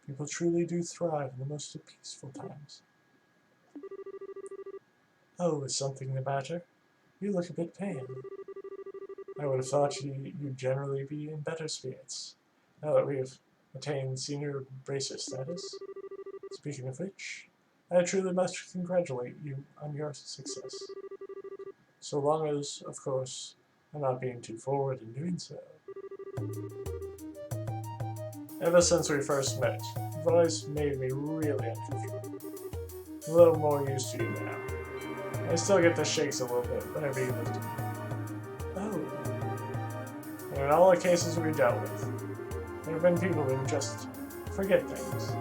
People truly do thrive in the most peaceful times. Oh, is something the matter? You look a bit pale. I would have thought you'd generally be in better spirits, now that we have attained senior bracer status. Speaking of which, I truly must congratulate you on your success. So long as, of course, I'm not being too forward in doing so. Ever since we first met, you've always made me really uncomfortable. a little more used to you now. I still get the shakes a little bit whenever you lift me. Oh. And in all the cases we dealt with, there have been people who just forget things.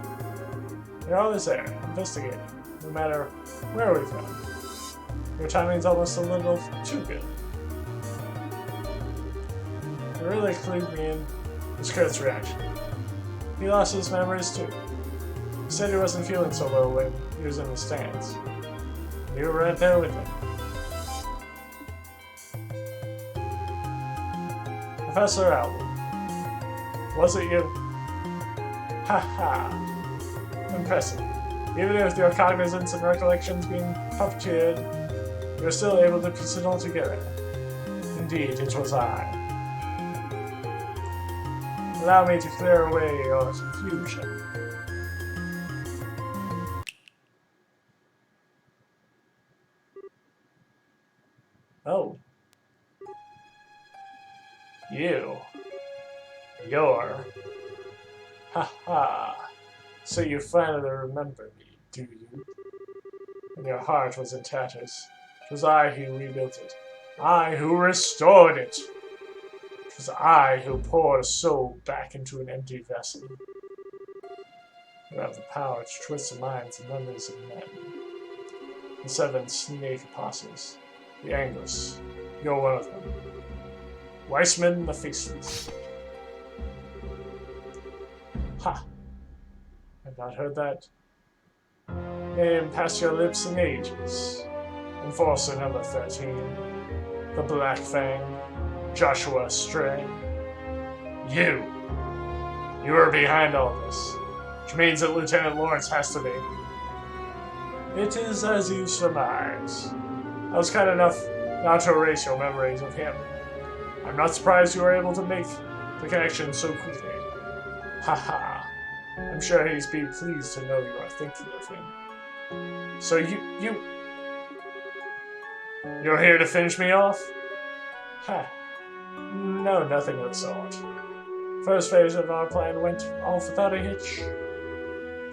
You're always there, investigating, no matter where we go. Your timing's almost a little too good. It really clued me in was Kurt's reaction. He lost his memories too. He said he wasn't feeling so well when he was in the stands. And you were right there with him. Professor Outwood. Was it you? Ha ha. Impressive. Even with your cognizance and recollections being puppeteered, you were still able to piece it all together. Indeed, it was I. Allow me to clear away your confusion. Oh. You're... Ha ha. So you finally remember me, do you? And your heart was in tatters. It was I who rebuilt it. I who restored it. It was I who poured a soul back into an empty vessel. You have the power to twist the minds and memories of men. The 7 snake apostles. The Anglers. You're one of them. Weissman the Faceless. Ha! I've not heard that name pass your lips in ages. Enforcer number 13. The Black Fang. Joshua Stray. You are behind all this. Which means that Lieutenant Lawrence has to be. It is as you surmise. I was kind enough not to erase your memories of him. I'm not surprised you were able to make the connection so quickly. Haha. I'm sure he'd be pleased to know you are thinking of him. So you're here to finish me off? Ha. No, nothing of the sort. First phase of our plan went off without a hitch.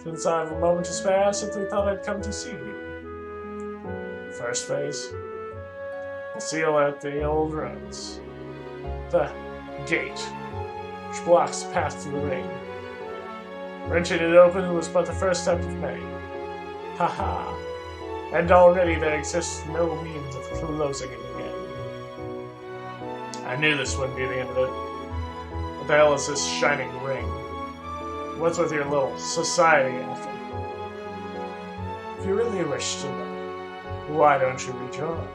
Since I have a moment to spare, I simply thought I'd come to see you. First phase. The seal at the old ruins. The gate, which blocks the path to the ring. Wrenching it open was but the first step of many. Haha. And already there exists no means of closing it again. I knew this wouldn't be the end of it. What the hell is this shining ring? What's with your little society after? If you really wish to know, why don't you rejoin?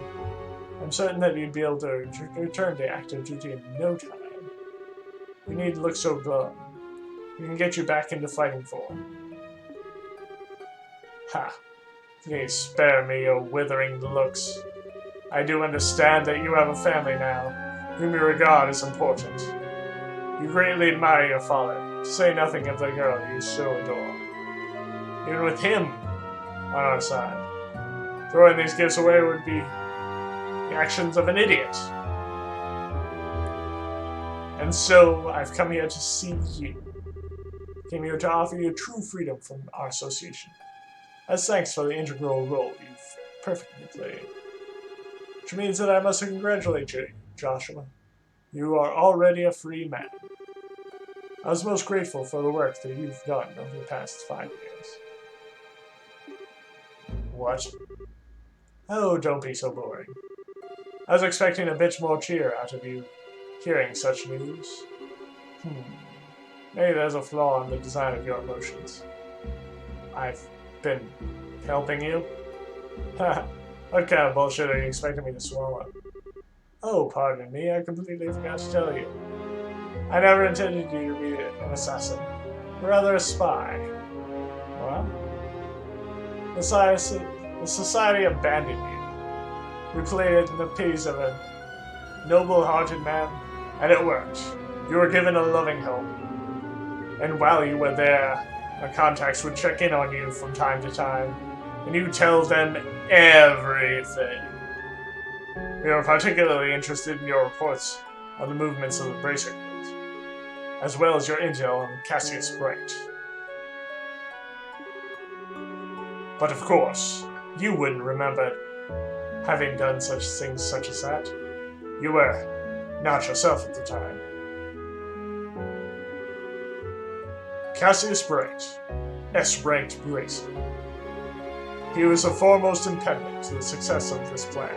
I'm certain that you'd be able to return to active duty in no time. You need to look so glum. We can get you back into fighting form. Ha! Please spare me your withering looks. I do understand that you have a family now, whom you regard as important. You greatly admire your father, to say nothing of the girl you so adore. Even with him on our side, throwing these gifts away would be the actions of an idiot. And so, I've come here to see you. Came here to offer you true freedom from our association. As thanks for the integral role you've perfectly played. Which means that I must congratulate you, Joshua. You are already a free man. I was most grateful for the work that you've done over the past 5 years. What? Oh, don't be so boring. I was expecting a bit more cheer out of you hearing such news. Maybe there's a flaw in the design of your emotions. I've been helping you? Ha! What kind of bullshit are you expecting me to swallow? Oh, pardon me, I completely forgot to tell you. I never intended you to be an assassin. Rather a spy. What? The society abandoned you. We played it in the pities of a noble-hearted man, and it worked. You were given a loving home. And while you were there, our contacts would check in on you from time to time, and you tell them everything. We are particularly interested in your reports on the movements of the Bracer Guild, as well as your intel on Cassius Bright. But of course, you wouldn't remember having done such things such as that. You were not yourself at the time. Cassius Bright, S-ranked racer. He was the foremost impediment to the success of this plan.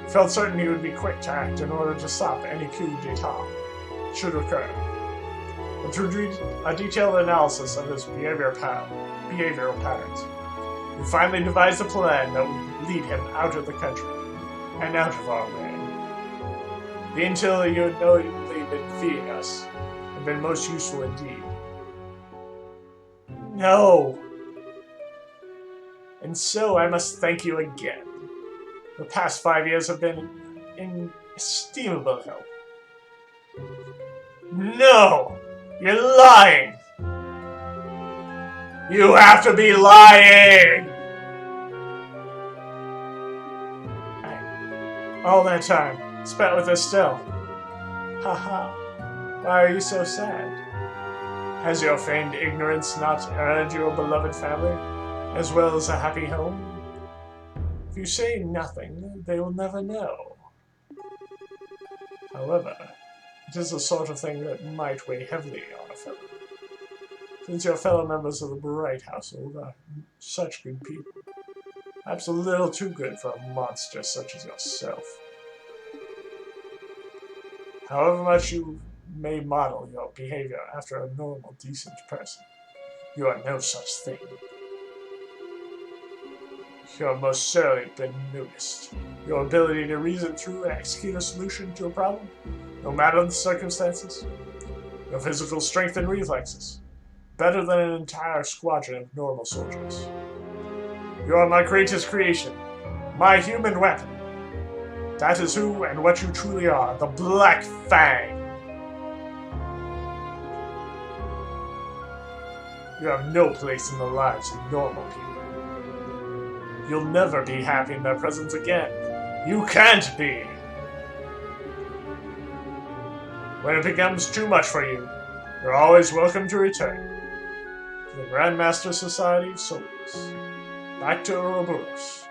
He felt certain he would be quick to act in order to stop any coup d'etat should occur. But through a detailed analysis of his behavioral patterns, he finally devised a plan that would lead him out of the country and out of our way. The intel you had knowingly been feeding us had been most useful indeed. No! And so I must thank you again. The past 5 years have been inestimable help. No! You're lying! You have to be lying! All that time spent with Estelle. Haha. Why are you so sad? Has your feigned ignorance not earned you a beloved family, as well as a happy home? If you say nothing, they will never know. However, it is the sort of thing that might weigh heavily on a fellow, since your fellow members of the Bright household are such good people. Perhaps a little too good for a monster such as yourself. However much you may model your behavior after a normal, decent person, you are no such thing. You have most certainly been noticed. Your ability to reason through and execute a solution to a problem, no matter the circumstances. Your physical strength and reflexes, better than an entire squadron of normal soldiers. You are my greatest creation, my human weapon. That is who and what you truly are, the Black Fang. You have no place in the lives of normal people. You'll never be happy in their presence again. You can't be. When it becomes too much for you, you're always welcome to return to the Grandmaster Society of Souls. Back to Ouroboros.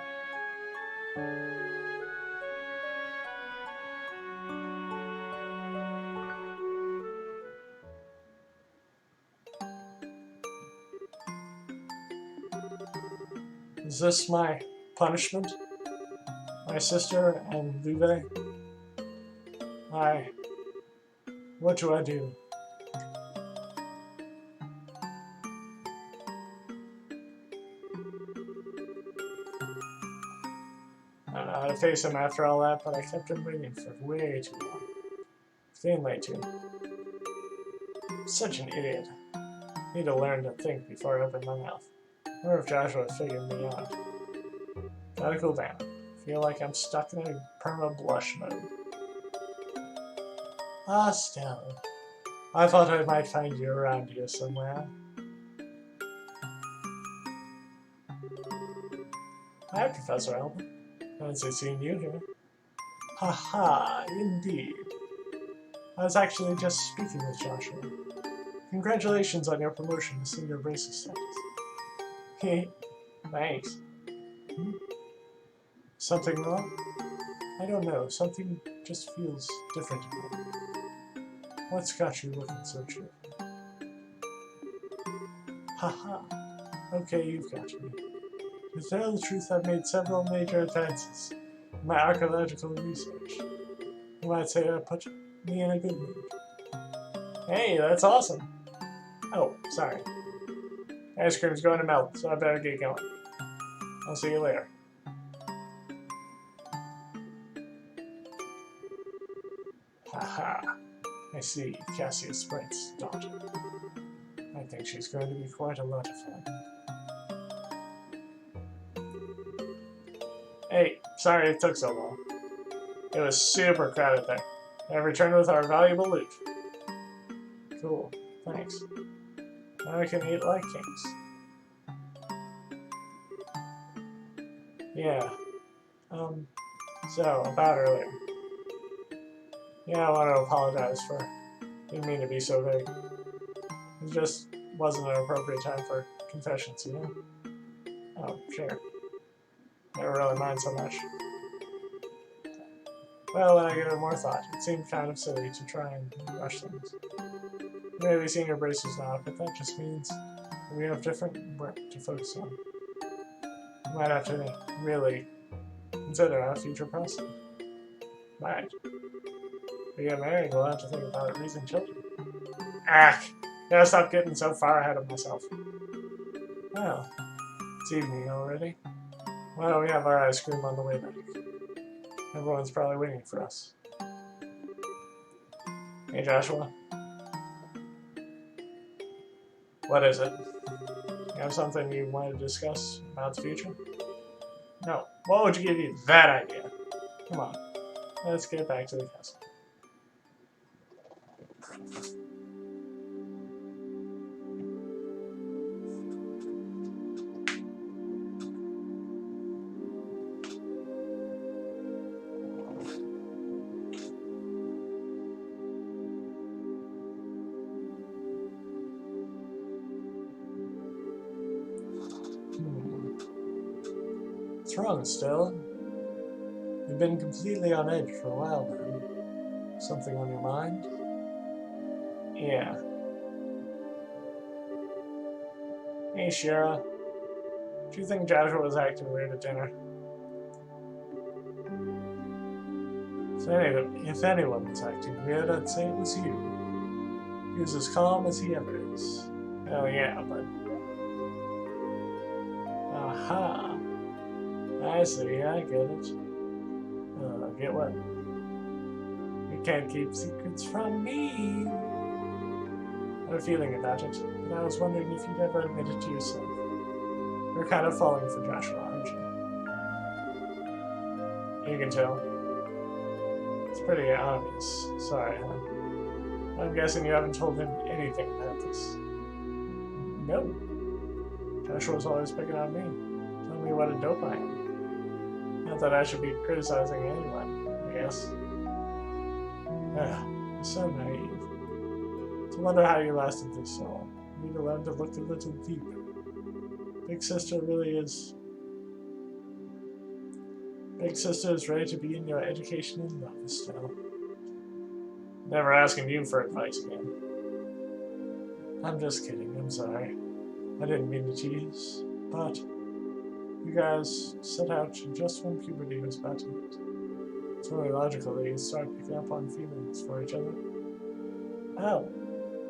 Is this my punishment? My sister and Vive? What do I do? I don't know how to face him after all that, but I kept him waiting for way too long. Staying late too. Such an idiot. Need to learn to think before I open my mouth. I wonder if Joshua figured me out. Gotta cool down. Feel like I'm stuck in a perma-blush mode. Ah, Stella. I thought I might find you around here somewhere. Hi, Professor Elba. Fancy seeing you here. Haha, indeed. I was actually just speaking with Joshua. Congratulations on your promotion to senior bracer status. Hey, thanks. Something wrong? I don't know. Something just feels different about me. What's got you looking so cheerful? Haha. Okay, you've got me. To tell the truth, I've made several major advances in my archaeological research. You might say that put me in a good mood. Hey, that's awesome. Oh, sorry. Ice cream's going to melt, so I better get going. I'll see you later. Haha. I see Cassius Bright's daughter. I think she's going to be quite a lot of fun. Hey, sorry it took so long. It was super crowded there. I returned with our valuable loot. Cool, thanks. Now we can eat like kings. Yeah. So, about earlier. Yeah, I want to apologize for didn't mean to be so vague. It just wasn't an appropriate time for confessions, you know? Oh, sure. Never really mind so much. Well, when I give it more thought, it seemed kind of silly to try and rush things. Maybe senior braces now, but that just means that we have different work to focus on. We might have to really consider our future prospects. Right. If we get married, we'll have to think about raising children. Ah! Gotta stop getting so far ahead of myself. Well, it's evening already. Why don't we have our ice cream on the way back? Everyone's probably waiting for us. Hey, Joshua. What is it? You have something you want to discuss about the future? No. What would give you that idea? Come on. Let's get back to the castle. What's wrong, Stella? You've been completely on edge for a while now. Something on your mind? Yeah. Hey, Shira. Do you think Joshua was acting weird at dinner? If anyone was acting weird, I'd say it was you. He was as calm as he ever is. Oh yeah, but... Aha! I see, I get it. Get what? You can't keep secrets from me! I had a feeling about it, but I was wondering if you'd ever admit it to yourself. You're kind of falling for Joshua, aren't you? You can tell. It's pretty obvious. Sorry, hon. I'm guessing you haven't told him anything about this. No. Joshua's always picking on me. Telling me what a dope I am. Not that I should be criticizing anyone, I guess. You're so naive. To wonder how you lasted this long. You need to learn to look a little deeper. Big Sister really is... Big Sister is ready to begin your education in love, Estelle. Never asking you for advice again. I'm just kidding, I'm sorry. I didn't mean to tease, but you guys set out just when puberty was about to hit. It's only logical that you start picking up on feelings for each other. Oh,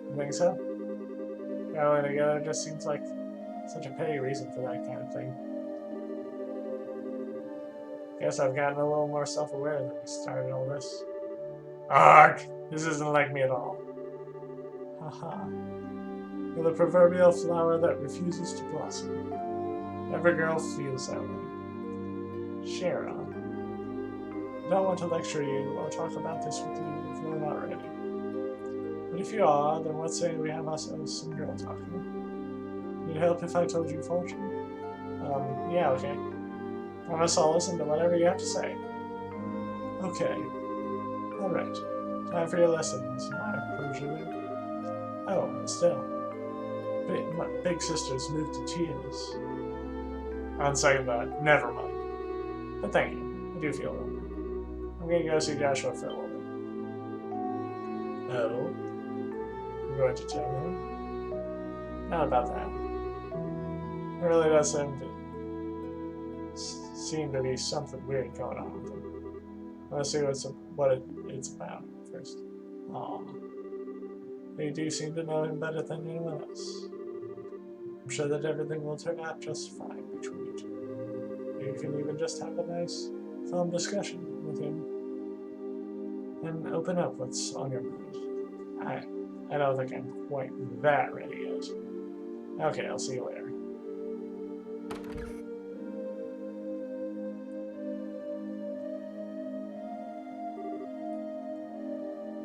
you think so? Traveling together just seems like such a petty reason for that kind of thing. Guess I've gotten a little more self-aware than we started all this. Arg! This isn't like me at all. Haha. You're the proverbial flower that refuses to blossom. Every girl feels that way. Shira. I don't want to lecture you or talk about this with you if you're not ready. But if you are, then let's say we have ourselves some girl talking. Would it help if I told you fortune? Yeah, okay. Promise I'll listen to whatever you have to say. Okay. Alright. Time for your lessons, my protege. Oh, still. My big sister's moved to tears. On second thought, never mind. But thank you. I do feel well. I'm gonna go see Joshua for a little bit. Oh? You're going to tell him? Not about that. It really does seem to be something weird going on with him. I want to see what it's about first. Aw. But you do seem to know him better than anyone else. I'm sure that everything will turn out just fine between you two. You can even just have a nice, calm discussion with him and open up what's on your mind. I don't think I'm quite that ready yet. Okay, I'll see you later.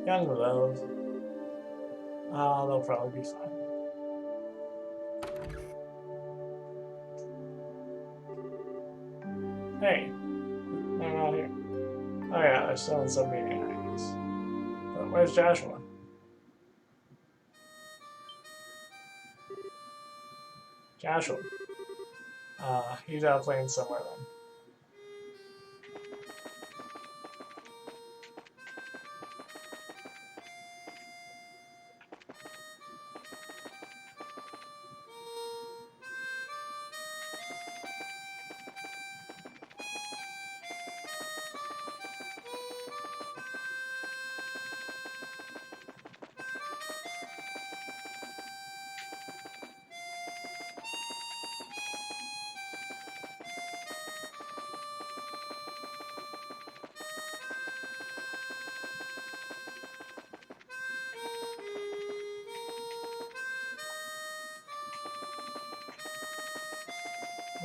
Young love. They'll probably be fine. Hey, they're not here. Oh yeah, they're still in some meeting, I guess. But where's Joshua? Joshua. He's out playing somewhere then.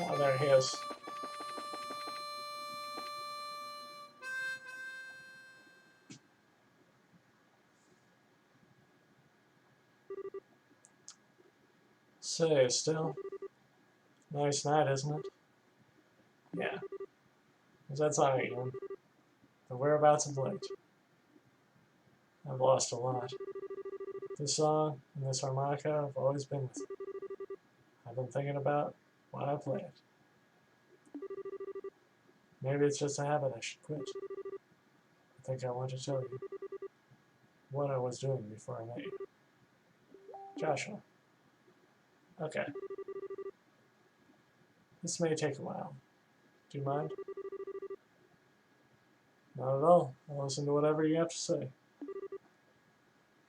Oh, there he is. Say, still. Nice night, isn't it? Yeah. Is that song again? The whereabouts of late. I've lost a lot. This song and this harmonica have always been with me. I've been thinking about why I play it. Maybe it's just a habit I should quit. I think I want to tell you what I was doing before I met you. Joshua. Okay. This may take a while. Do you mind? Not at all. I'll listen to whatever you have to say.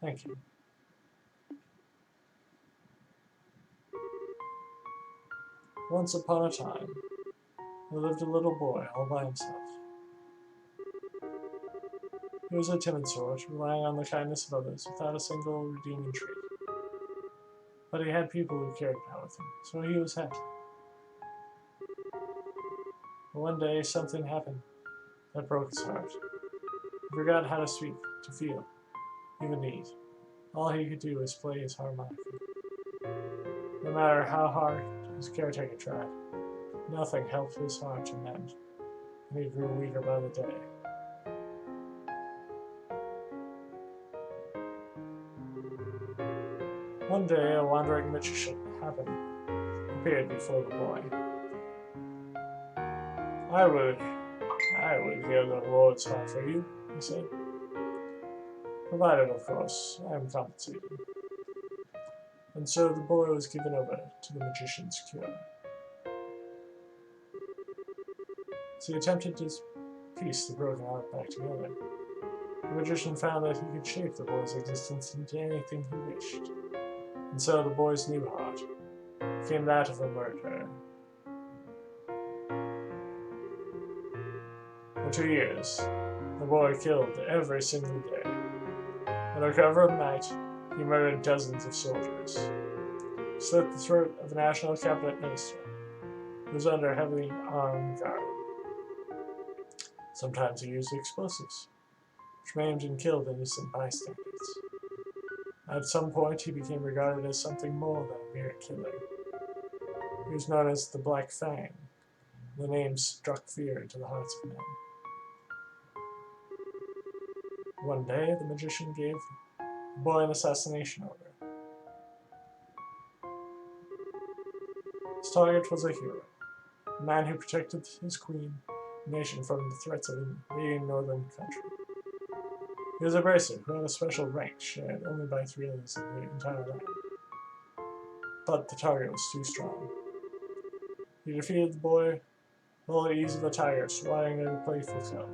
Thank you. Once upon a time, there lived a little boy all by himself. He was a timid sort, relying on the kindness of others without a single redeeming trait. But he had people who cared about him, so he was happy. But one day, something happened that broke his heart. He forgot how to speak, to feel, even to eat. All he could do was play his harmonica. No matter how hard his caretaker tried, nothing helped his heart to mend, and he grew weaker by the day. One day, a wandering magician appeared before the boy. I would give the Lord's heart for you, he said. Provided, of course, I am compensated. And so the boy was given over to the magician's cure. As he attempted to piece the broken heart back together, the magician found that he could shape the boy's existence into anything he wished. And so the boy's new heart became that of a murderer. For 2 years, the boy killed every single day. Under cover of night, he murdered dozens of soldiers. He slit the throat of a national cabinet minister who was under heavily armed guard. Sometimes he used explosives, which maimed and killed innocent bystanders. At some point, he became regarded as something more than a mere killer. He was known as the Black Fang. The name struck fear into the hearts of men. One day, the magician gave the boy an assassination order. His target was a hero, a man who protected his queen and nation from the threats of an invading northern country. He was a bracer who had a special rank shared only by 3 others in the entire land. But the target was too strong. He defeated the boy with all the ease of a tiger swatting at a playful cub.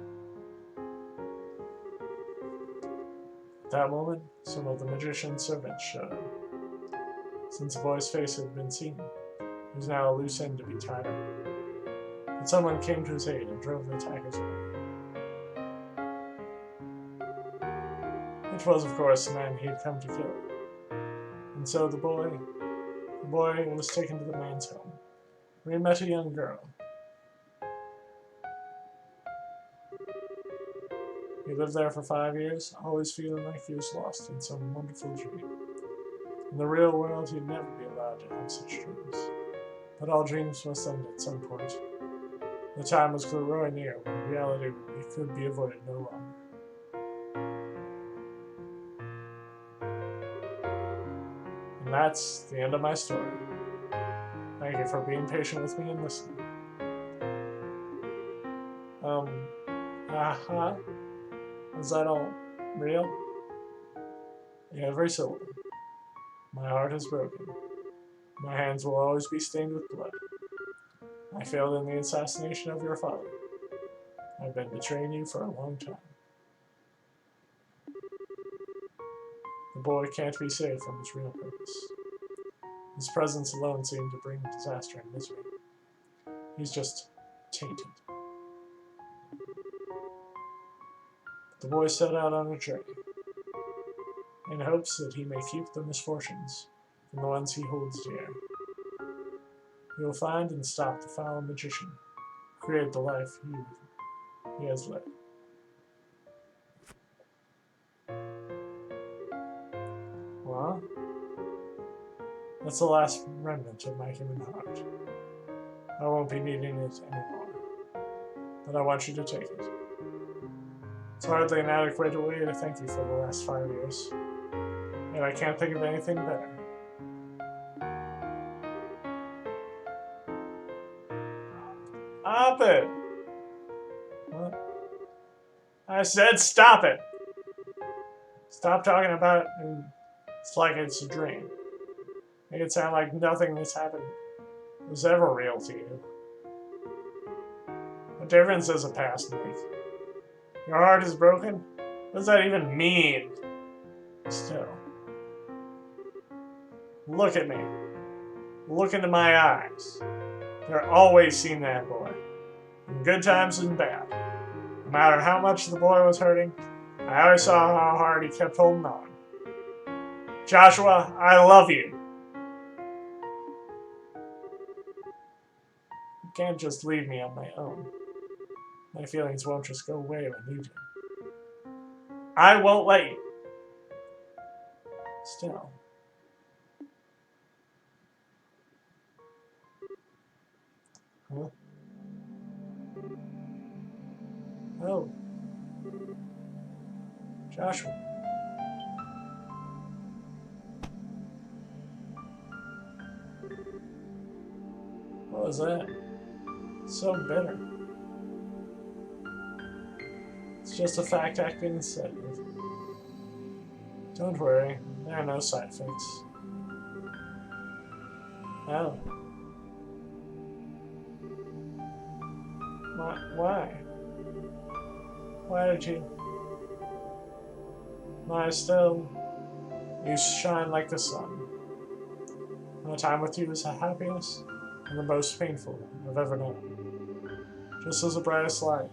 At that moment, some of the magician's servants showed up. Since the boy's face had been seen, it was now a loose end to be tied up. But someone came to his aid and drove the attackers away. It was, of course, the man he had come to kill. And so the boy was taken to the man's home, where he met a young girl. He lived there for 5 years, always feeling like he was lost in some wonderful dream. In the real world, he'd never be allowed to have such dreams. But all dreams must end at some point. The time was growing near when reality could be avoided no longer. And that's the end of my story. Thank you for being patient with me and listening. Is that all real? Every syllable. My heart is broken. My hands will always be stained with blood. I failed in the assassination of your father. I've been betraying you for a long time. The boy can't be saved from his real purpose. His presence alone seemed to bring disaster and misery. He's just tainted. The boy set out on a journey, in hopes that he may keep the misfortunes from the ones he holds dear. He will find and stop the foul magician who created the life he has led. Well, that's the last remnant of my human heart. I won't be needing it anymore, but I want you to take it. It's hardly an adequate way to thank you for the last 5 years, and I can't think of anything better. Stop it! What? I said stop it! Stop talking about it, and it's like it's a dream. Make it sound like nothing that's happened was ever real to you. What difference does a past make? Your heart is broken? What does that even mean? Still. Look at me. Look into my eyes. There always seemed that boy. In good times and bad. No matter how much the boy was hurting, I always saw how hard he kept holding on. Joshua, I love you. You can't just leave me on my own. My feelings won't just go away when you do. I won't let you. Still. Huh? Oh. Joshua. What was that? It's so bitter. It's just a fact acting instead of. Don't worry, there are no side effects. Oh. Why? Why did you? My still, you shine like the sun. My time with you is the happiest and the most painful I've ever known. Just as the brightest light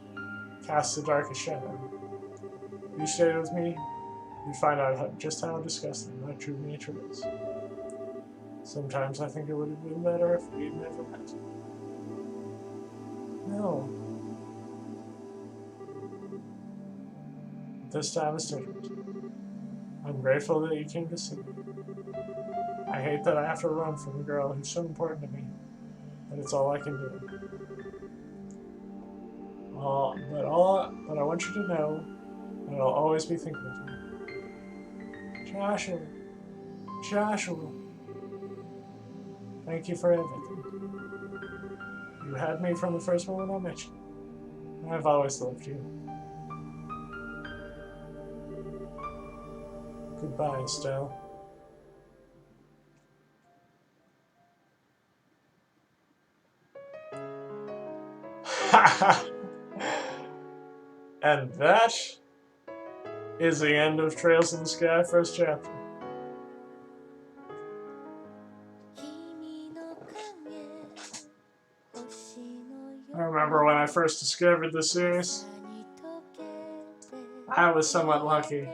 casts the darkest shadow. If you stayed with me, you'd find out just how disgusting my true nature is. Sometimes I think it would have been better if we'd never met. No. This time is different. I'm grateful that you came to see me. I hate that I have to run from a girl who's so important to me, but it's all I can do. But I want you to know that I'll always be thinking of you. Joshua. Joshua. Thank you for everything. You had me from the first moment I met you. I've always loved you. Goodbye, Estelle. And that is the end of Trails in the Sky, first chapter. I remember when I first discovered this series, I was somewhat lucky.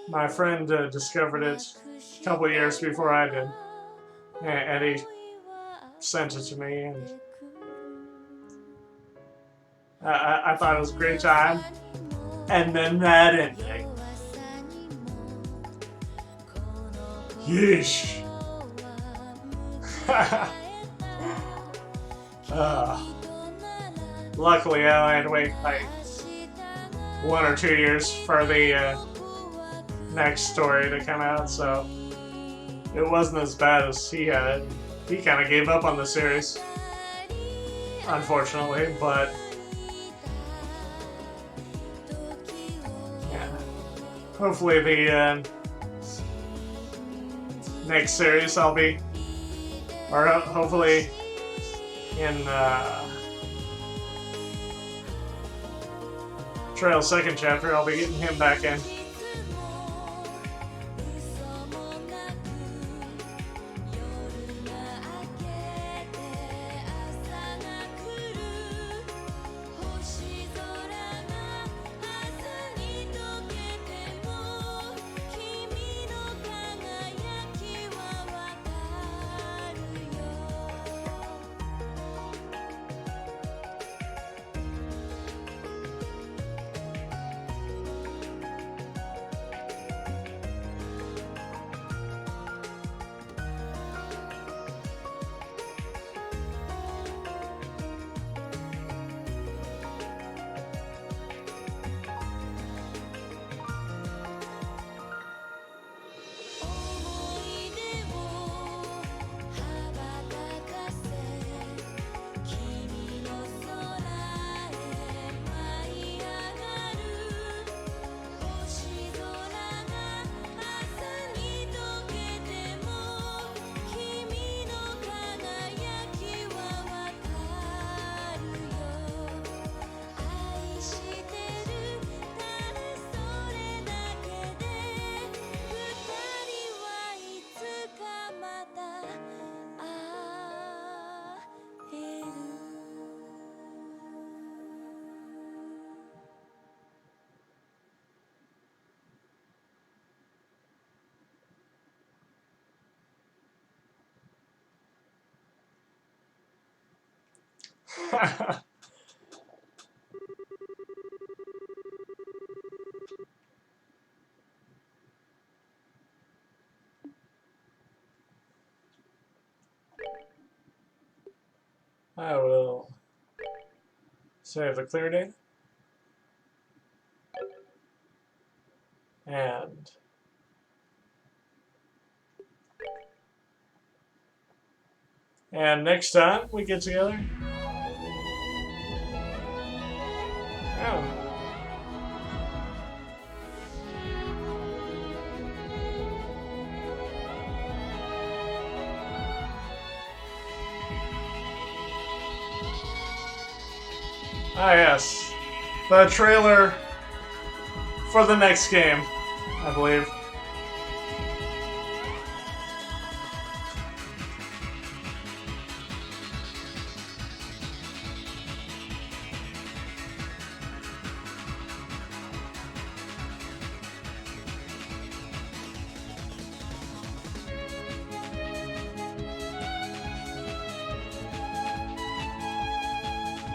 My friend discovered it a couple of years before I did, and he sent it to me, and I thought it was a great time. And then that ending. Yeesh. Luckily, I had to wait like 1 or 2 years for the next story to come out, so it wasn't as bad as he had. He kind of gave up on the series, unfortunately, but yeah. Hopefully the next series I'll be, or hopefully in Trail's second chapter, I'll be getting him back in. I will save the clear date and next time we get together. Oh. Ah, yes. The trailer for the next game, I believe.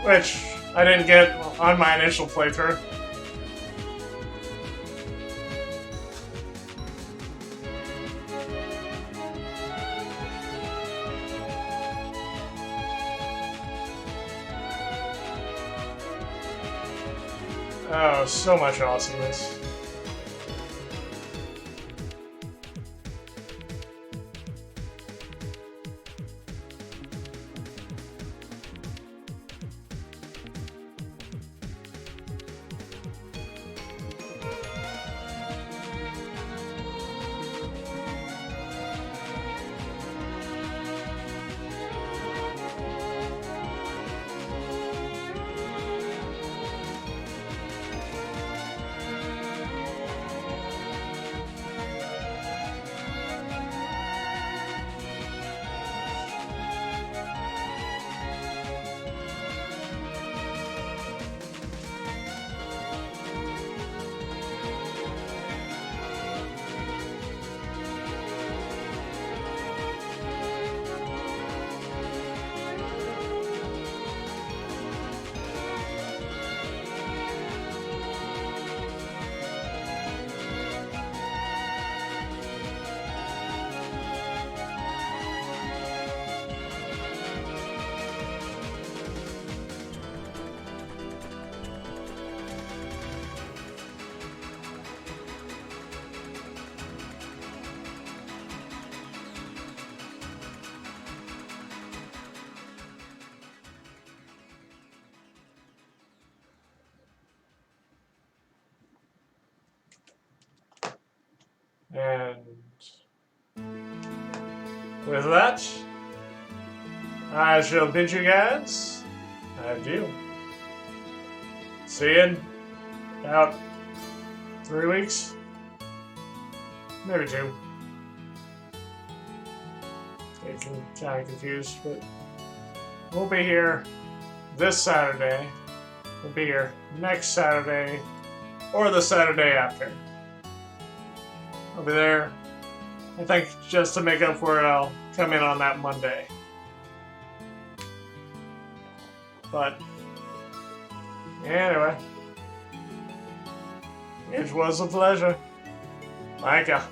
Which I didn't get on my initial playthrough. Oh, so much awesomeness. And with that, I shall bid you guys adieu. See you in about 3 weeks. Maybe 2. Getting kind of confused, but we'll be here this Saturday. We'll be here next Saturday or the Saturday after. I'll be there. I think just to make up for it, I'll come in on that Monday. But anyway, it was a pleasure. Micah.